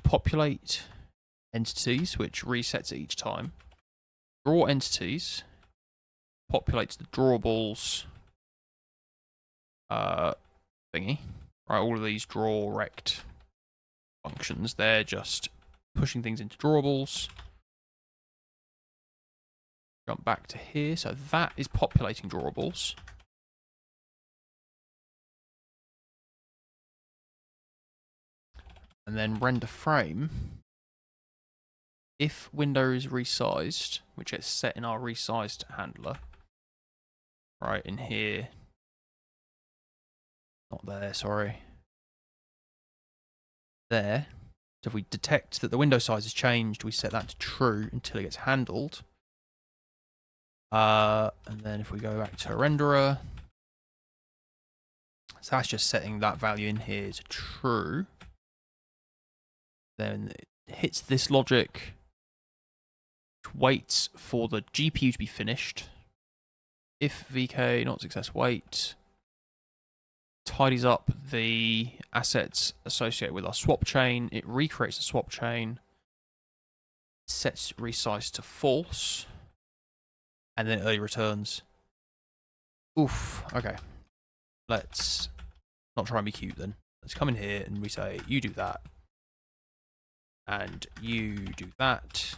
populate entities, which resets it each time. Draw entities, populates the drawables thingy. Right, all of these draw rect functions, they're just pushing things into drawables. Jump back to here, so that is populating drawables. And then render frame. If window is resized, which gets set in our resized handler, right in here, not there, sorry, there. So if we detect that the window size has changed, we set that to true until it gets handled. And then if we go back to renderer, so that's just setting that value in here to true. Then it hits this logic, waits for the GPU to be finished. If VK not success, wait. Tidies up the assets associated with our swap chain. It recreates the swap chain, sets resize to false, and then early returns. Oof, okay. Let's not try and be cute then. Let's come in here and we say, you do that. And you do that.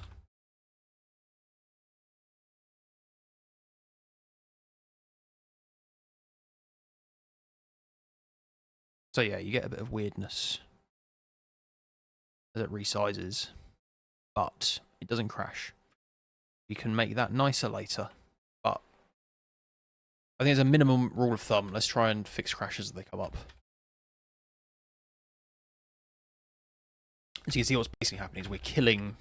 So yeah, you get a bit of weirdness as it resizes, but it doesn't crash. You can make that nicer later, but I think as a minimum rule of thumb, let's try and fix crashes as they come up. As you can see, what's basically happening is we're killing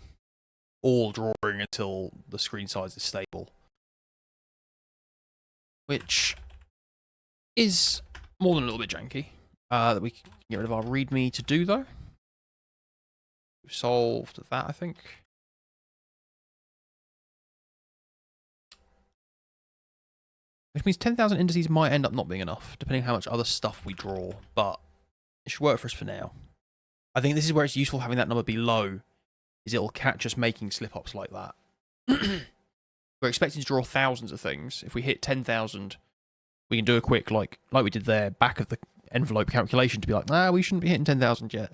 all drawing until the screen size is stable, which is more than a little bit janky. That we can get rid of our readme to do though. We've solved that, I think. Which means 10,000 indices might end up not being enough, depending on how much other stuff we draw, but it should work for us for now. I think this is where it's useful having that number be low, is it'll catch us making slip-ups like that. We're expecting to draw thousands of things. If we hit 10,000, we can do a quick, like we did there, back of the envelope calculation to be like, nah, we shouldn't be hitting 10,000 yet.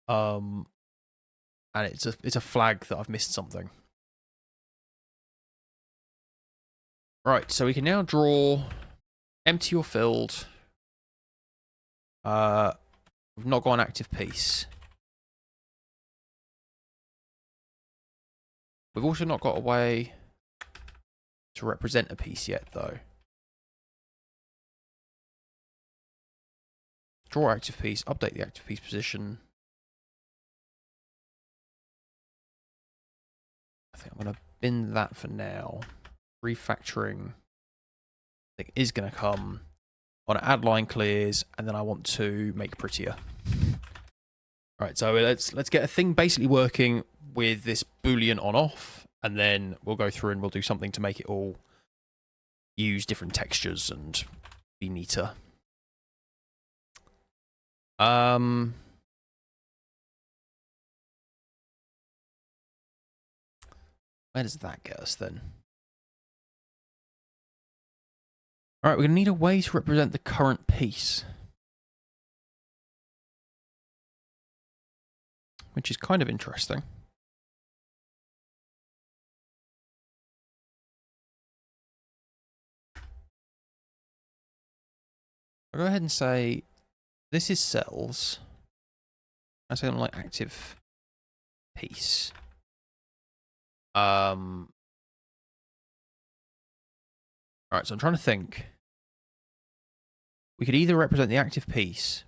And it's a flag that I've missed something. Right, so we can now draw empty or filled. We've not got an active piece. We've also not got a way to represent a piece yet, though. Draw active piece, update the active piece position. I think I'm going to bin that for now. Refactoring, I think, is going to come. I want to add line clears, and then I want to make prettier. All right, so let's get a thing basically working with this Boolean on off, and then we'll go through and we'll do something to make it all use different textures and be neater. Where does that get us then? All right, we're going to need a way to represent the current piece, which is kind of interesting. I'll go ahead and say this is cells. I say something like active piece. All right, so I'm trying to think. We could either represent the active piece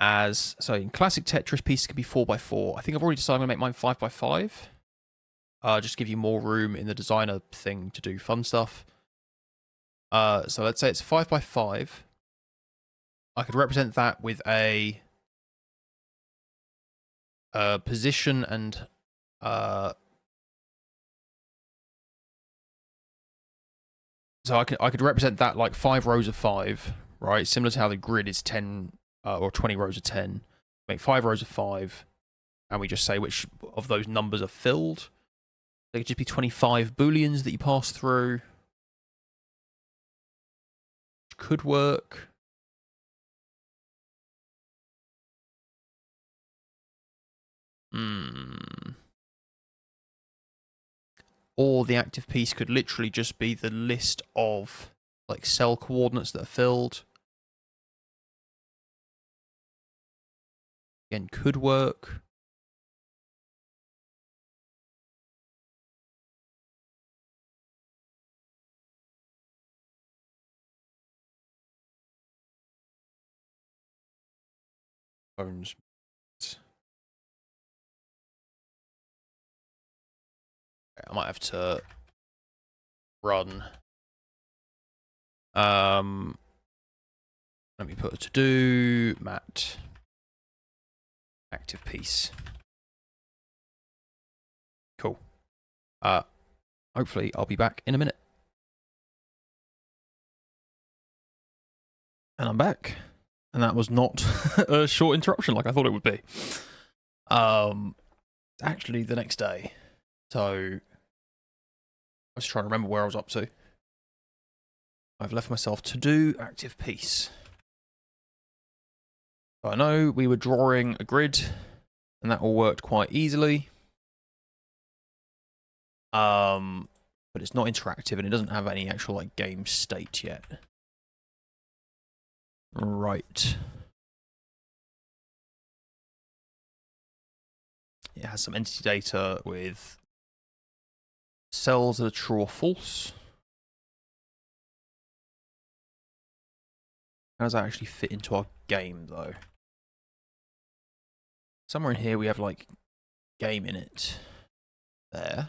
as, so in classic Tetris, pieces can be 4x4. I think I've already decided I'm going to make mine 5x5. Just give you more room in the designer thing to do fun stuff. So let's say it's 5x5. I could represent that with a position and so I could represent that like 5 rows of 5, right? Similar to how the grid is 10 or 20 rows of 10. Make 5 rows of 5, and we just say which of those numbers are filled. They could just be 25 booleans that you pass through. Which could work. Or the active piece could literally just be the list of like cell coordinates that are filled. Again, could work. Bones. I might have to run. Let me put a to do mat active piece. Cool. Hopefully I'll be back in a minute. And I'm back. And that was not a short interruption like I thought it would be. Actually the next day. So I was trying to remember where I was up to. I've left myself to do active piece. So I know we were drawing a grid, and that all worked quite easily. But it's not interactive, and it doesn't have any actual like game state yet. Right. It has some entity data with cells that are true or false. How does that actually fit into our game, though? Somewhere in here we have like game in it. There.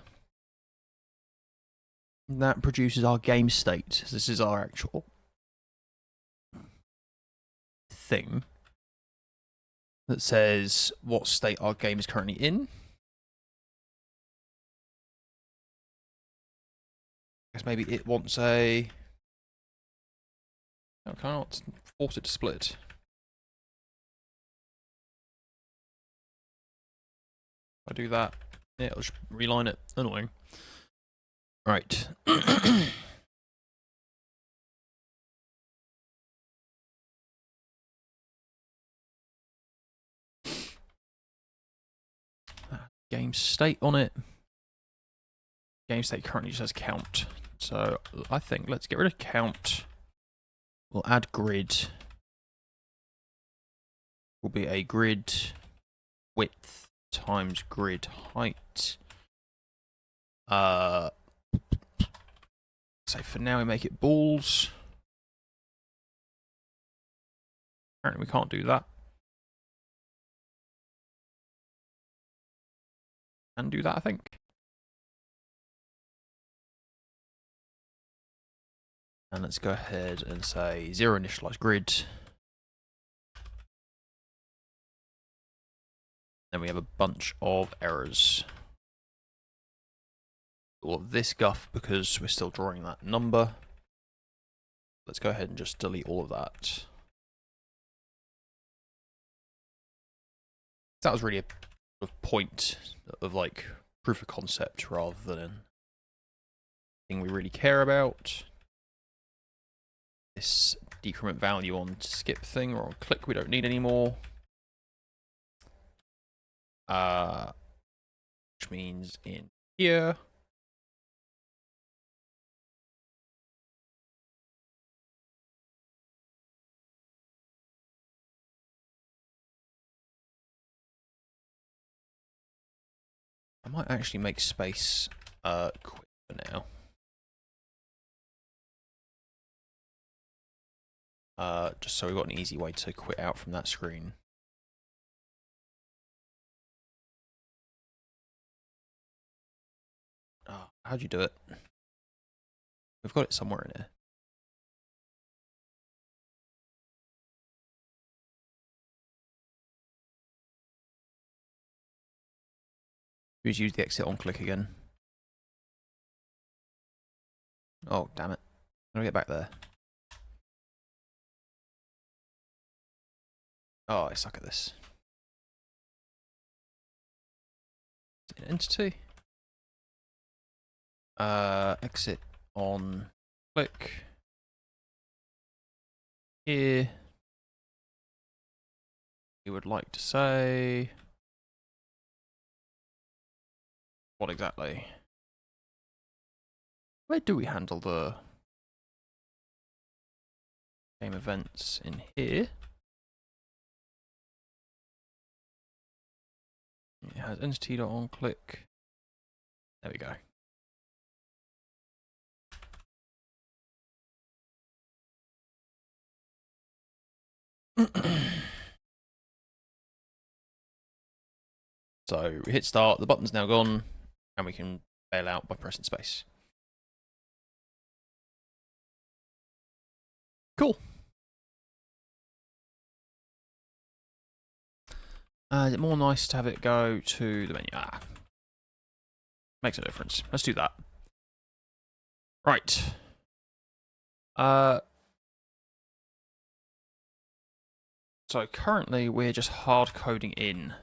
And that produces our game state. So this is our actual thing that says what state our game is currently in. I guess maybe it wants a... I can't force it to split. If I do that, yeah, it'll just reline it. Annoying. Right. Game state on it. Game state currently just says count. So I think let's get rid of count. We'll add grid. Will be a grid width times grid height. So for now we make it balls. Apparently we can't do that. And do that, I think. And let's go ahead and say 0 initialize grid. And we have a bunch of errors. All of this guff because we're still drawing that number. Let's go ahead and just delete all of that. That was really a point of like proof of concept rather than thing we really care about. This decrement value on skip thing or on click we don't need anymore. Which means in here. I might actually make space quick for now. Just so we've got an easy way to quit out from that screen. Oh, how'd you do it? We've got it somewhere in here. Please use the exit on click again. Oh, damn it. How do I get back there? Oh, I suck at this. An entity. Exit on click. Here. You would like to say... What exactly? Where do we handle the game events in here? It has entity.on click. There we go. So we hit start, the button's now gone, and we can bail out by pressing space. Cool. Is it more nice to have it go to the menu? Ah. Makes a difference. Let's do that. Right. So currently we're just hard coding in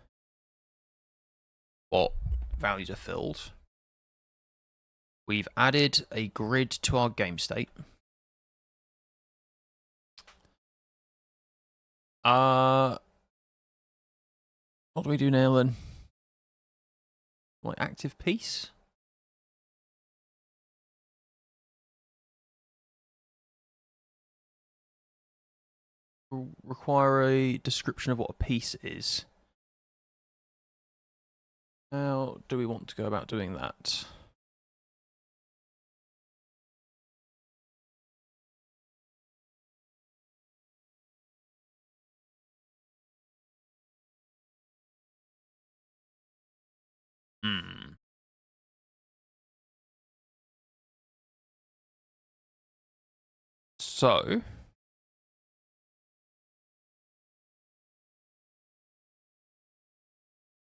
what values are filled. We've added a grid to our game state. What do we do now then? Like active piece? Require a description of what a piece is. How do we want to go about doing that? So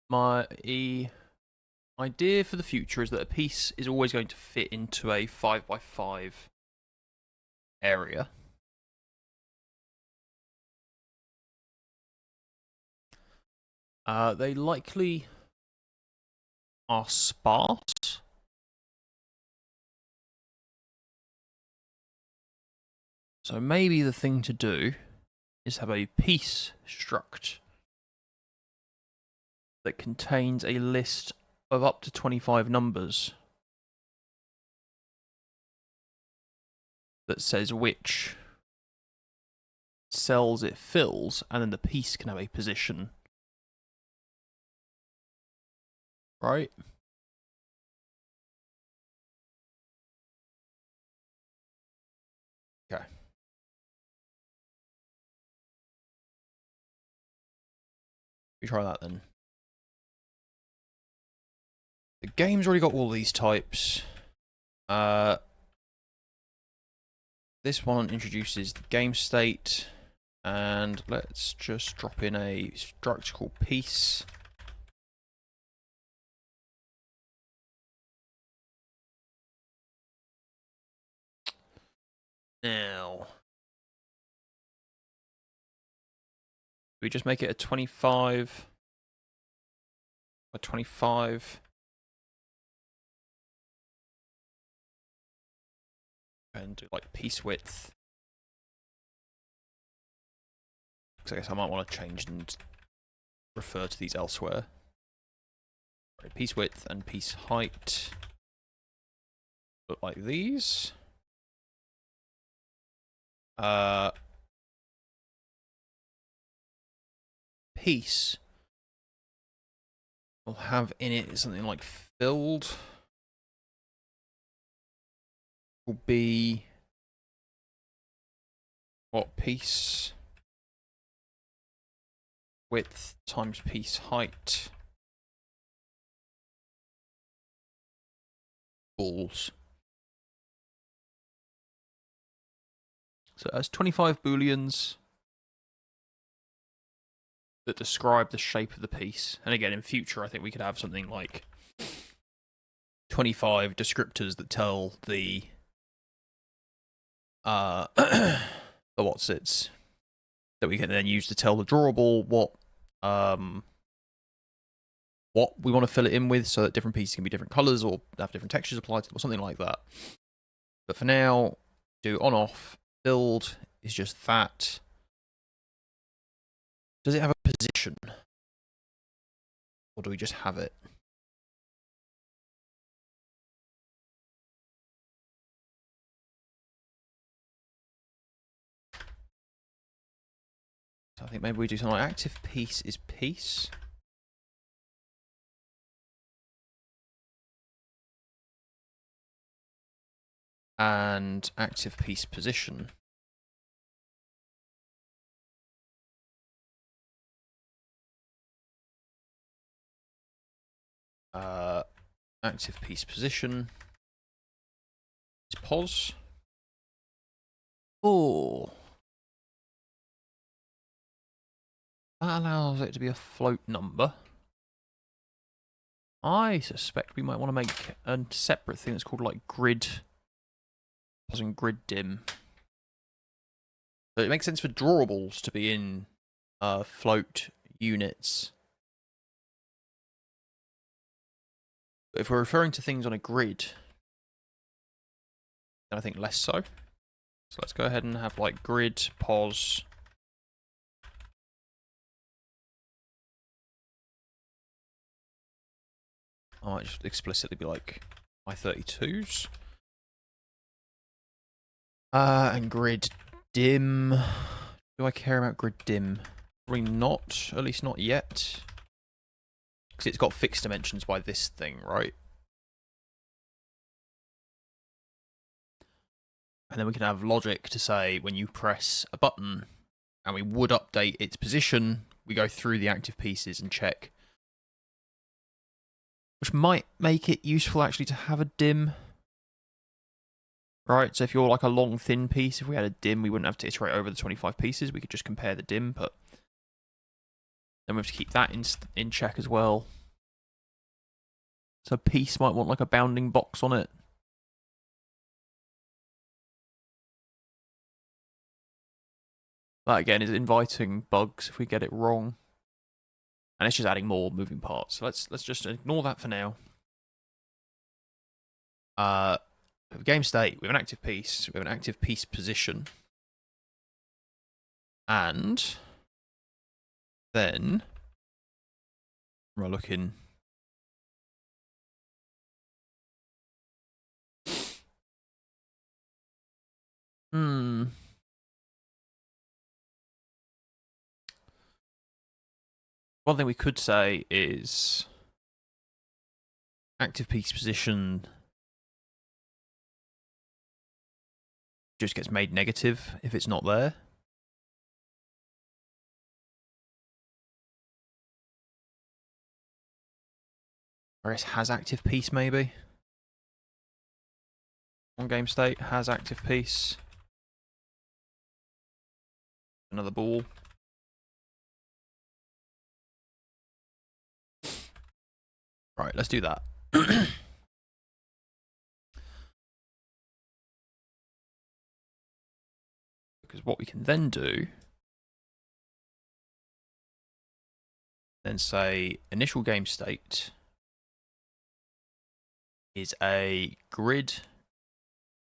my idea for the future is that a piece is always going to fit into a 5x5 area. They likely are sparse. So maybe the thing to do is have a piece struct that contains a list of up to 25 numbers that says which cells it fills, and then the piece can have a position. Right? Okay. We try that then. The game's already got all these types. This one introduces the game state, and let's just drop in a struct called piece. Now, we just make it a 25 by 25. And do like piece width. Because I guess I might want to change and refer to these elsewhere. Right, piece width and piece height look like these. Piece will have in it something like filled. Will be what piece width times piece height. Balls. So it has 25 booleans that describe the shape of the piece. And again, in future, I think we could have something like 25 descriptors that tell the the what's-its that we can then use to tell the drawable what we want to fill it in with, so that different pieces can be different colors or have different textures applied to them or something like that. But for now, do on-off. Build is just that. Does it have a position? Or do we just have it? So I think maybe we do something like active piece is piece. And active piece position. Active piece position is pos. Oh, that allows it to be a float number. I suspect we might want to make a separate thing that's called like grid, pos and grid dim. So it makes sense for drawables to be in float units. But if we're referring to things on a grid, then I think less so. So let's go ahead and have like grid pos. I might just explicitly be like I32s. And grid dim. Do I care about grid dim? Probably not, at least not yet. Because it's got fixed dimensions by this thing, right? And then we can have logic to say when you press a button and we would update its position, we go through the active pieces and check. Which might make it useful actually to have a dim. Right, so if you're like a long thin piece, if we had a dim, we wouldn't have to iterate over the 25 pieces. We could just compare the dim, but then we have to keep that in check as well. So a piece might want like a bounding box on it. That again is inviting bugs if we get it wrong. And it's just adding more moving parts. So let's just ignore that for now. Game state, we have an active piece, we have an active piece position. And then we're looking. One thing we could say is active piece position just gets made negative if it's not there. Or it has active piece maybe. On game state has active piece. Another ball. Right, let's do that. what we can then do, then say initial game state is a grid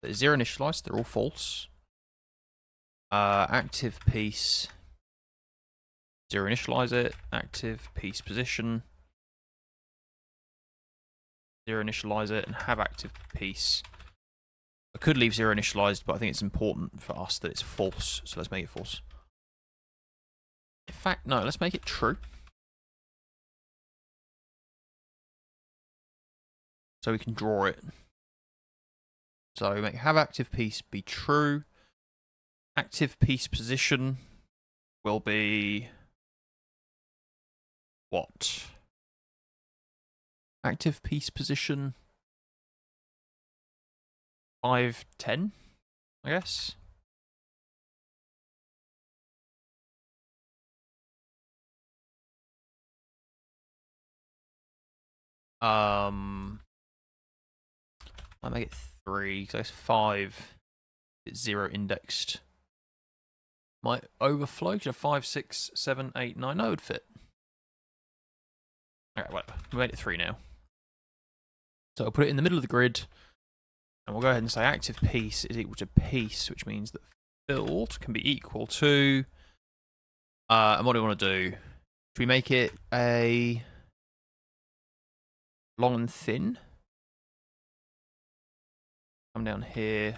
that is 0 initialized, they're all false. Active piece, 0 initialize it, active piece position, 0 initialize it, and have active piece. I could leave 0 initialized, but I think it's important for us that it's false, so let's make it false. In fact, no, let's make it true. So we can draw it. So we make have active piece be true. Active piece position will be what? Active piece position 510, I guess. I make it 3 because that's 5. It's 0 indexed. Might overflow to 5, 6, 7, 8, 9. No, it would fit. Alright, whatever. We made it 3 now. So I'll put it in the middle of the grid, and we'll go ahead and say active piece is equal to piece, which means that filled can be equal to. And what do we want to do? Should we make it a long and thin? Come down here.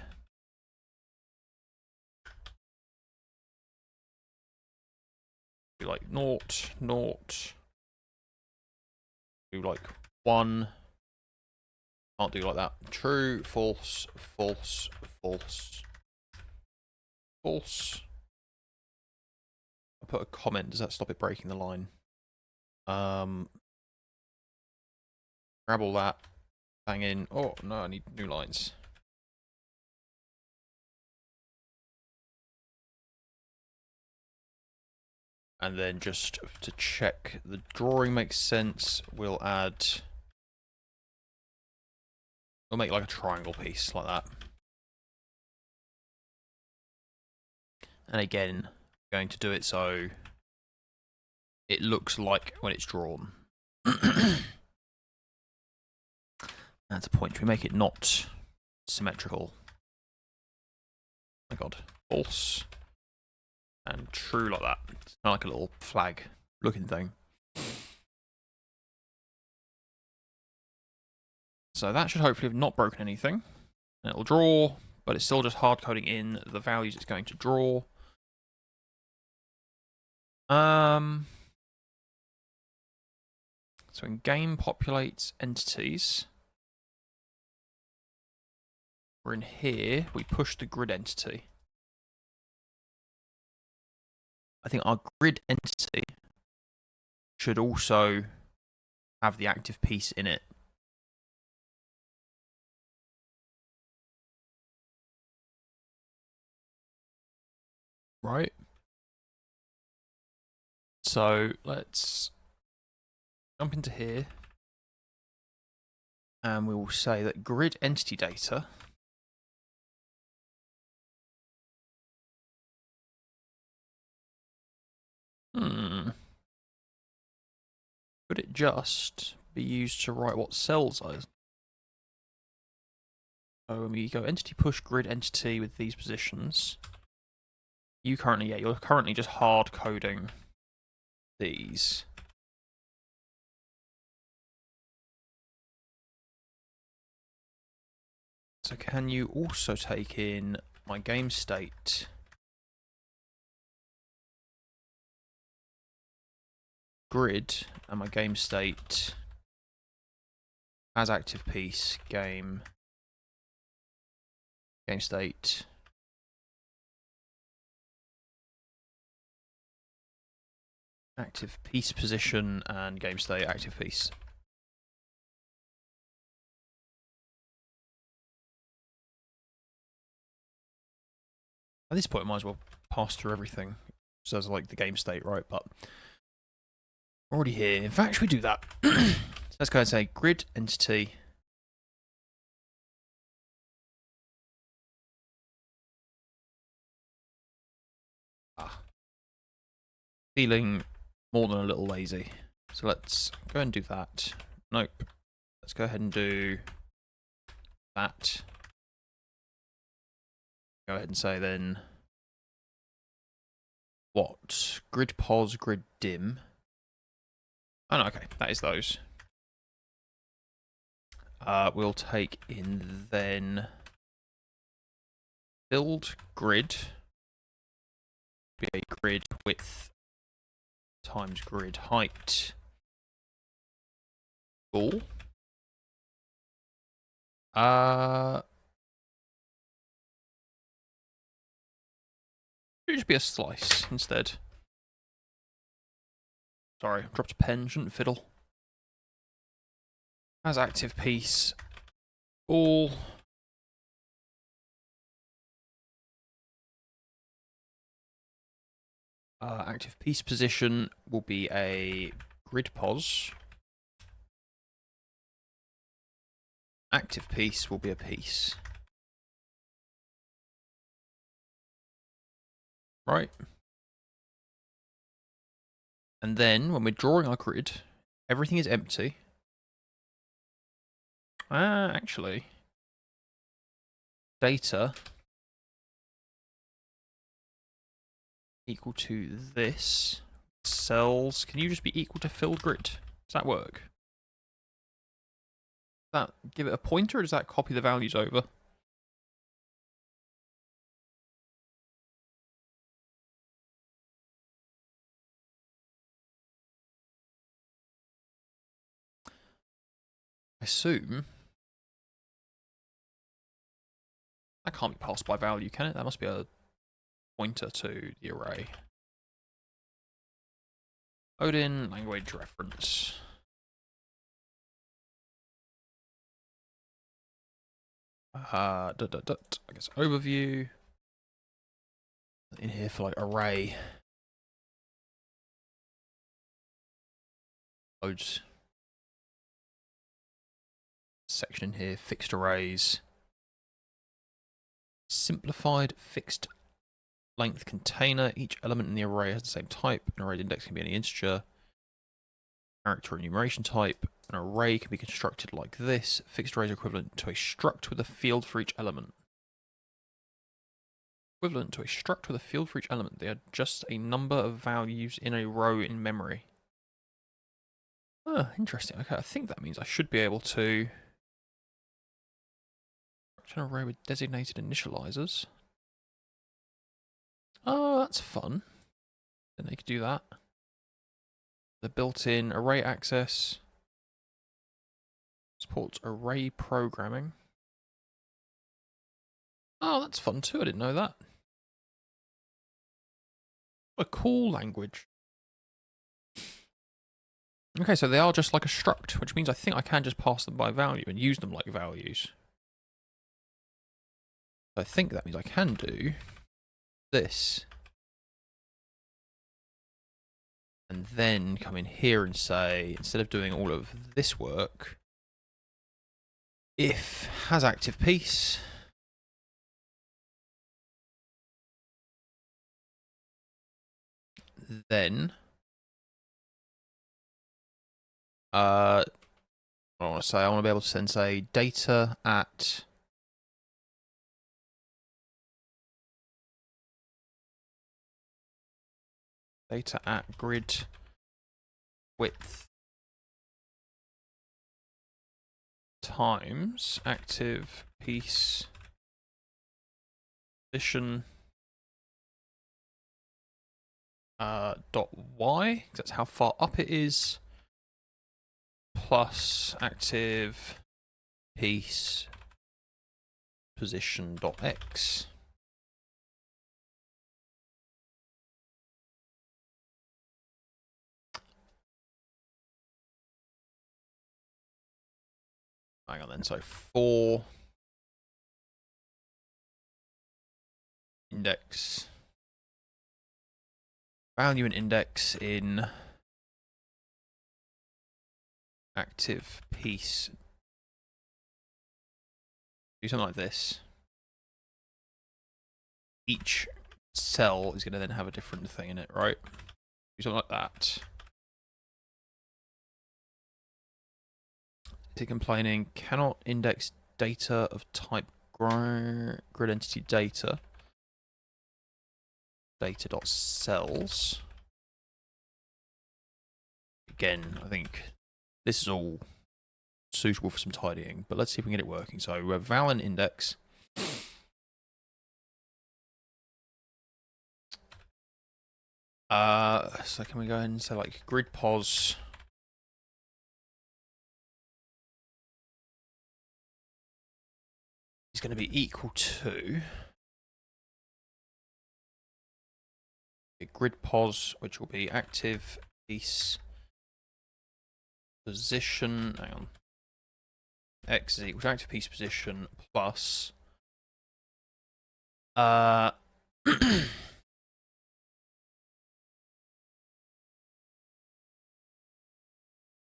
Do like 0, 0. Do like 1. Can't do like that. True, false, false, false, false. I'll put a comment. Does that stop it breaking the line? Grab all that. Bang in. Oh, no, I need new lines. And then just to check the drawing makes sense, we'll make like a triangle piece like that. And again, I'm going to do it so it looks like when it's drawn. That's a point. We make it not symmetrical. Oh my god. False. And true like that. It's kind of like a little flag looking thing. So that should hopefully have not broken anything. And it'll draw, but it's still just hard coding in the values it's going to draw. So when game populates entities, we're in here, we push the grid entity. I think our grid entity should also have the active piece in it. Right? So let's jump into here. And we will say that grid entity data could it just be used to write what cells are? So when we go entity push grid entity with these positions, you're currently just hard coding these. So can you also take in my game state grid and my game state as active piece game state active piece position and game state active piece. At this point, I might as well pass through everything. So it's like the game state, right? But already here. In fact, should we do that? So let's go ahead and say grid entity. feeling more than a little lazy. So let's go ahead and do that. Nope. Let's go ahead and do that. Go ahead and say then what? Grid pos, grid dim. Oh no, okay, that is those. We'll take in then build grid. Be a grid width times grid height. Cool. It should be a slice instead. Sorry, dropped a pen, shouldn't fiddle. As active piece, all. Active piece position will be a grid pos. Active piece will be a piece. Right. And then when we're drawing our grid, everything is empty. Actually, data equal to this. Cells, can you just be equal to filled grid? Does that work? Does that give it a pointer, or does that copy the values over? I assume that can't be passed by value, can it? That must be a pointer to the array. Odin language reference. I guess overview. In here for like array. Loads. Section in here, fixed arrays. Simplified fixed length container. Each element in the array has the same type. An array index can be any integer, character, or enumeration type. An array can be constructed like this. Fixed arrays are equivalent to a struct with a field for each element. Equivalent to a struct with a field for each element. They are just a number of values in a row in memory. Oh, interesting. Okay, I think that means I should be able to an array with designated initializers. Oh, that's fun. Then they could do that. The built-in array access supports array programming. Oh, that's fun too. I didn't know that. What a cool language. Okay, so they are just like a struct, which means I think I can just pass them by value and use them like values. I think that means I can do this. And then come in here and say, instead of doing all of this work, if has active piece, then I want to say I want to be able to then say data at grid width times active piece position dot y, because that's how far up it is, plus active piece position dot x. Hang on then, so for index value and index in active piece, do something like this. Each cell is going to then have a different thing in it, right? something like that. Is it complaining? Cannot index data of type grid entity data. Data.cells. Again, I think this is all suitable for some tidying, but let's see if we can get it working. So we have val and index. So can we go ahead and say like grid pos is going to be equal to a grid pos, which will be active piece position. Hang on. X is equal to active piece position plus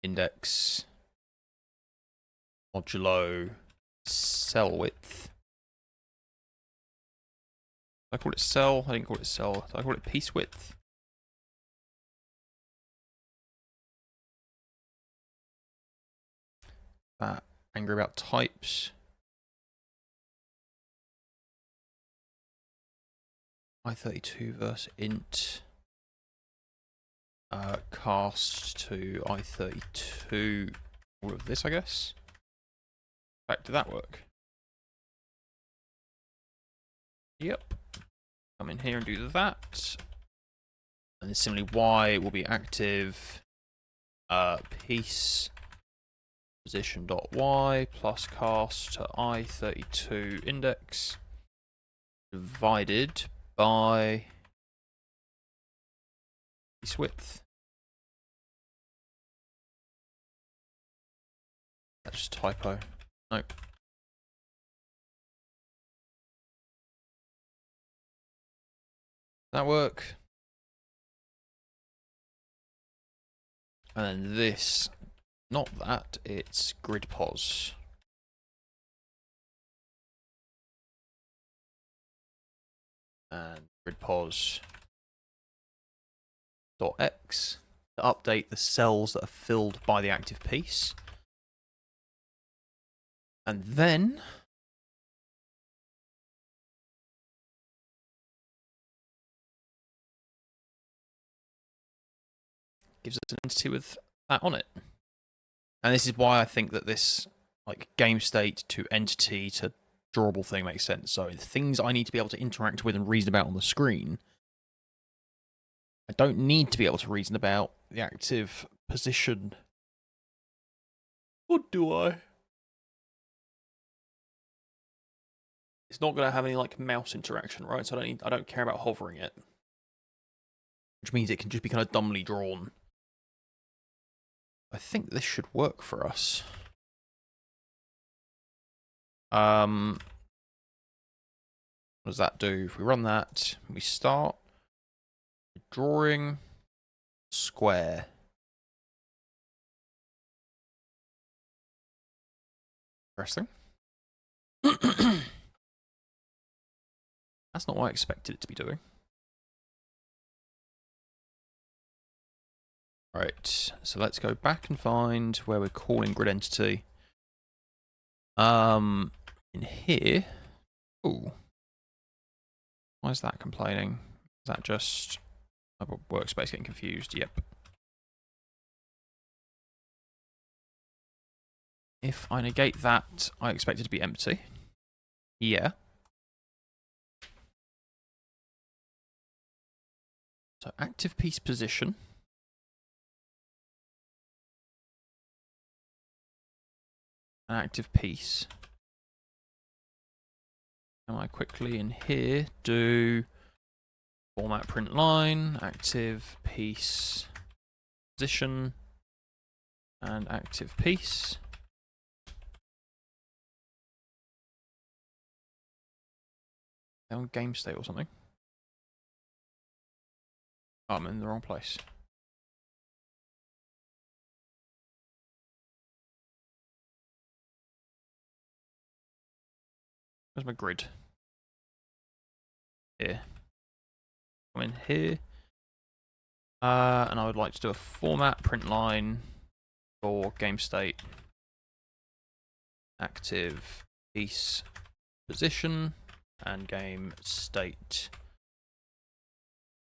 index modulo cell width. Did I call it cell? I didn't call it cell. Did I call it piece width? That angry about types. I32 versus int. Cast to I32. All of this, I guess. Back did that work? Yep. Come in here and do that. And then similarly, y will be active piece position.y plus cast to I32 index divided by piece width. That's just typo. Nope. That work? And then this, not that, it's grid pos. And grid pos dot x to update the cells that are filled by the active piece. And then gives us an entity with that on it. And this is why I think that this like game state to entity to drawable thing makes sense. So things I need to be able to interact with and reason about on the screen, I don't need to be able to reason about the active position. Or do I? It's not going to have any like mouse interaction, right? So I don't care about hovering it, which means it can just be kind of dumbly drawn. I think this should work for us. What does that do? If we run that, we start drawing square. Interesting. That's not what I expected it to be doing. Right, so let's go back and find where we're calling grid entity. In here. Ooh. Why is that complaining? Is that just my workspace getting confused? Yep. If I negate that, I expect it to be empty. Yeah. So active piece position. An active piece. Can I quickly in here do format print line, active piece position, and active piece. They're on game state or something. Oh, I'm in the wrong place. Where's my grid? Here. I'm in here. And I would like to do a format print line for game state active piece position and game state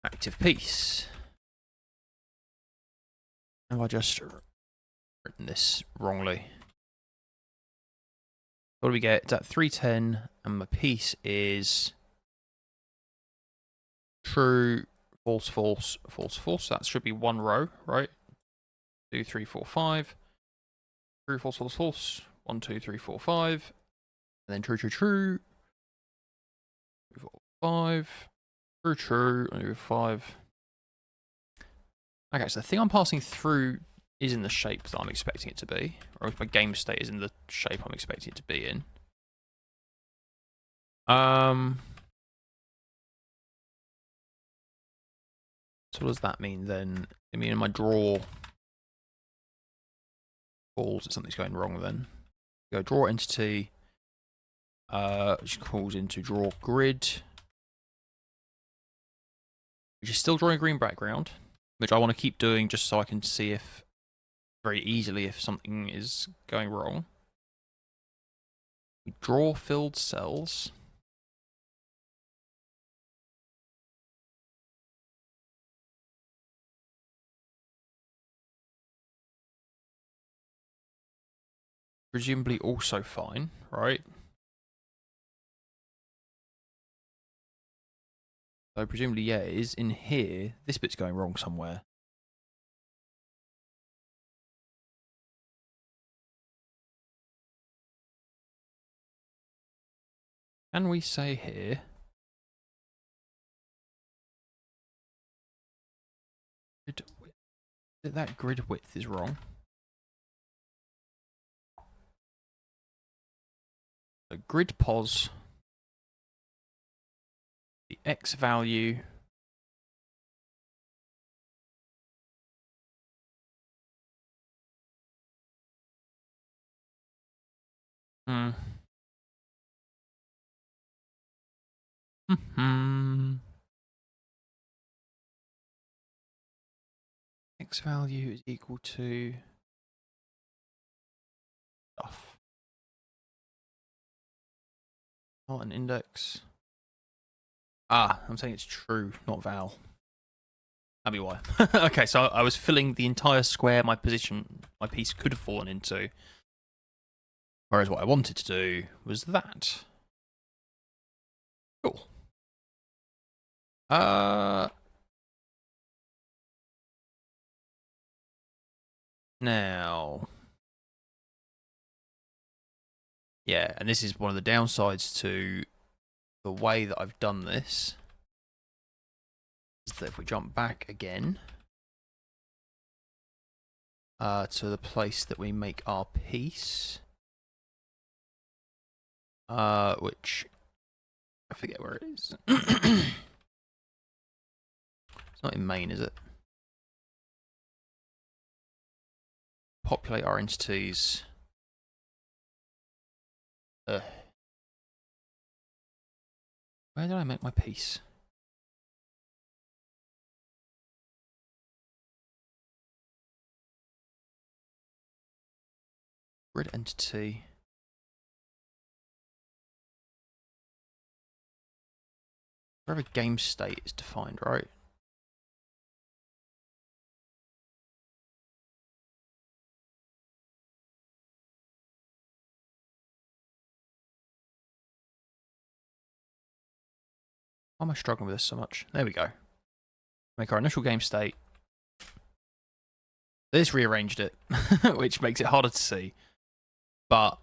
active piece. Have I just written this wrongly? What do we get? It's at 310, and my piece is true, false, false, false, false. That should be one row, right? 2, 3, 4, 5. True, false, false, false. 1, 2, 3, 4, 5. And then true, true, true. 3, 4, 5. True, true. 1, 2, 5. Okay, so the thing I'm passing through is in the shape that I'm expecting it to be, or if my game state is in the shape I'm expecting it to be in. So what does that mean then? I mean, in my draw calls that something's going wrong then. Go draw entity, which calls into draw grid, which is still drawing a green background, which I want to keep doing just so I can see if very easily if something is going wrong. We draw filled cells. Presumably also fine, right? So presumably, yeah, it is in here. This bit's going wrong somewhere. Can we say here? That grid width is wrong. So grid pos, the x value x value is equal to stuff. Not an index. I'm saying it's true, not val. That'd be why. Okay, so I was filling the entire square my piece could have fallen into. Whereas what I wanted to do was that. Cool. Now. Yeah, and this is one of the downsides to the way that I've done this. Is that if we jump back again to the place that we make our piece, which I forget where it is. It's not in main, is it? Populate our entities. Where did I make my piece? Grid entity. Wherever game state is defined, right? Why am I struggling with this so much? There we go. Make our initial game state. This rearranged it, which makes it harder to see. But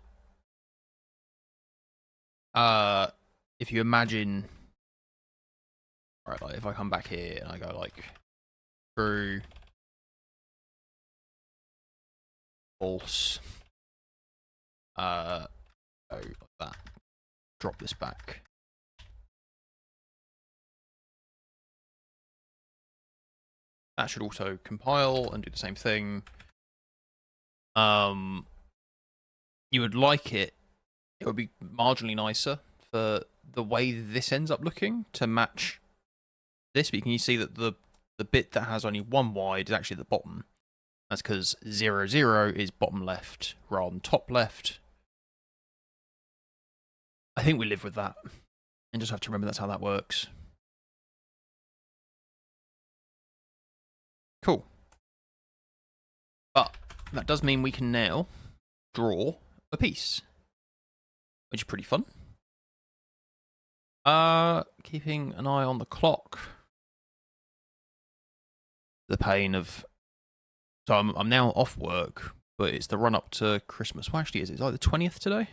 if you imagine, right, like if I come back here and I go like true, false, go like that, drop this back. That should also compile and do the same thing. You would like it. It would be marginally nicer for the way this ends up looking to match this. But can you see that the the bit that has only one wide is actually at the bottom. That's because 0, 0 is bottom left rather than top left. I think we live with that. And just have to remember that's how that works. Cool. But that does mean we can now draw a piece, which is pretty fun. Keeping an eye on the clock. The pain of... So I'm now off work, but it's the run up to Christmas. Well, actually, it's like the 20th today.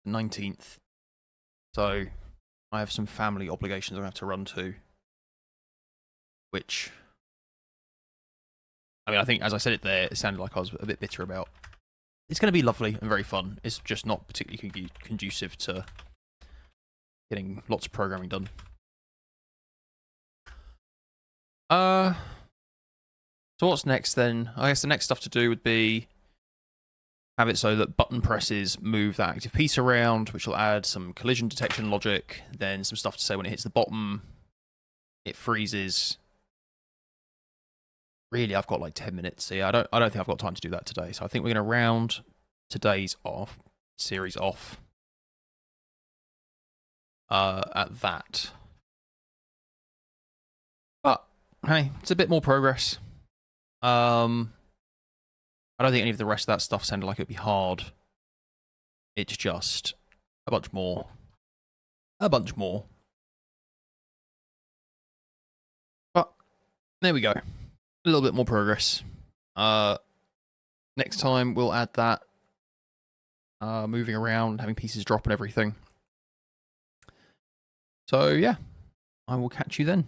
The 19th. So I have some family obligations I have to run to, which, I mean, I think as I said it there, it sounded like I was a bit bitter about. It's going to be lovely and very fun. It's just not particularly conducive to getting lots of programming done. So what's next then? I guess the next stuff to do would be have it so that button presses move that active piece around, which will add some collision detection logic, then some stuff to say when it hits the bottom, it freezes. Really, I've got like 10 minutes. So yeah, I don't think I've got time to do that today. So I think we're going to round today's series off at that. But hey, it's a bit more progress. I don't think any of the rest of that stuff sounded like it'd be hard. It's just a bunch more. A bunch more. But there we go. A little bit more progress. Next time we'll add that. Moving around, having pieces drop and everything. So yeah, I will catch you then.